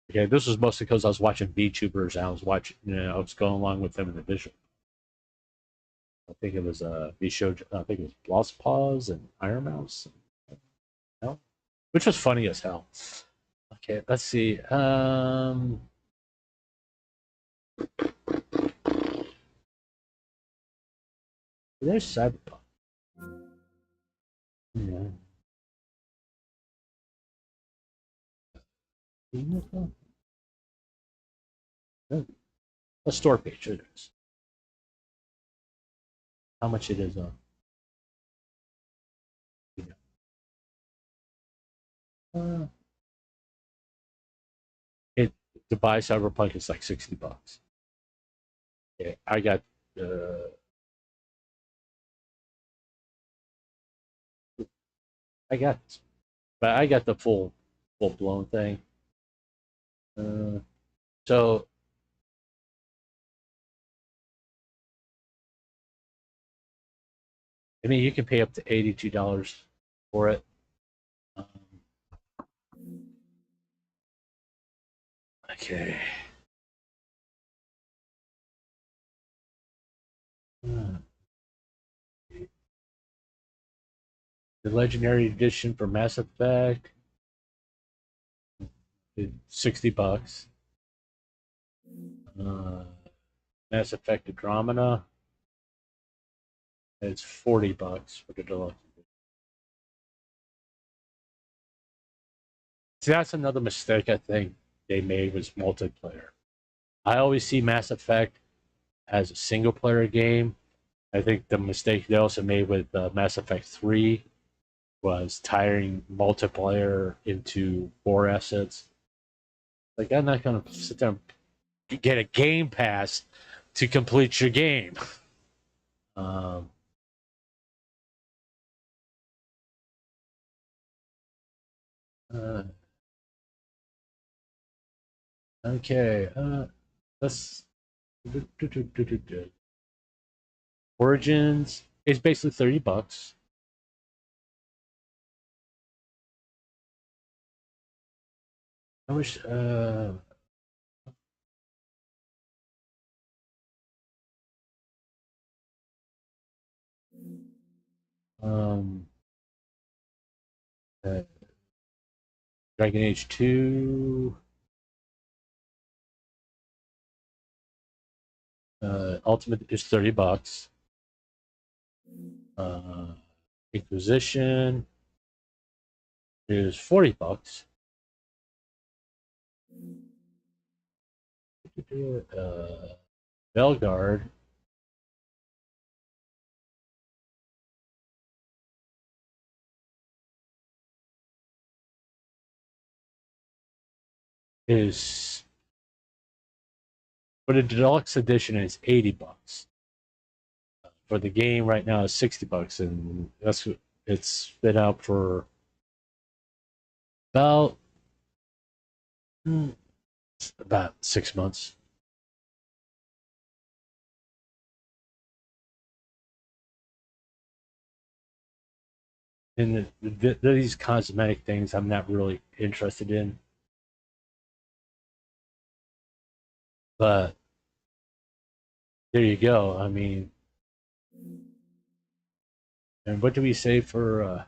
Okay, this was mostly because I was watching VTubers and I was watching, I was going along with them in the Vision. I think it was V show. I think it was Lost Paws and Iron Mouse. No, which was funny as hell. Okay, let's see. There's Cyberpunk. Yeah. A store page. It is. How much it is on? Uh, it to buy Cyberpunk is like $60. Yeah, I got. Uh, I got, but I got the full blown thing. Uh, so I mean, you can pay up to $82 for it. Um, okay. Uh, the Legendary Edition for Mass Effect, $60. Uh, Mass Effect Andromeda, it's $40 for the deluxe. See, that's another mistake I think they made was multiplayer. I always see Mass Effect as a single player game. I think the mistake they also made with Mass Effect 3 was tiring multiplayer into 4 assets. Like, I'm not going to sit there and get a game pass to complete your game. Um, uh, okay. Let's. Origins is basically $30. I wish. Um, uh, Dragon Age 2. Ultimate is $30. Uh, Inquisition is $40. Belgard is for the deluxe edition is $80. For the game right now is $60, and that's it's been out for about hmm, about 6 months. And these cosmetic things I'm not really interested in. But there you go. I mean, and what do we say for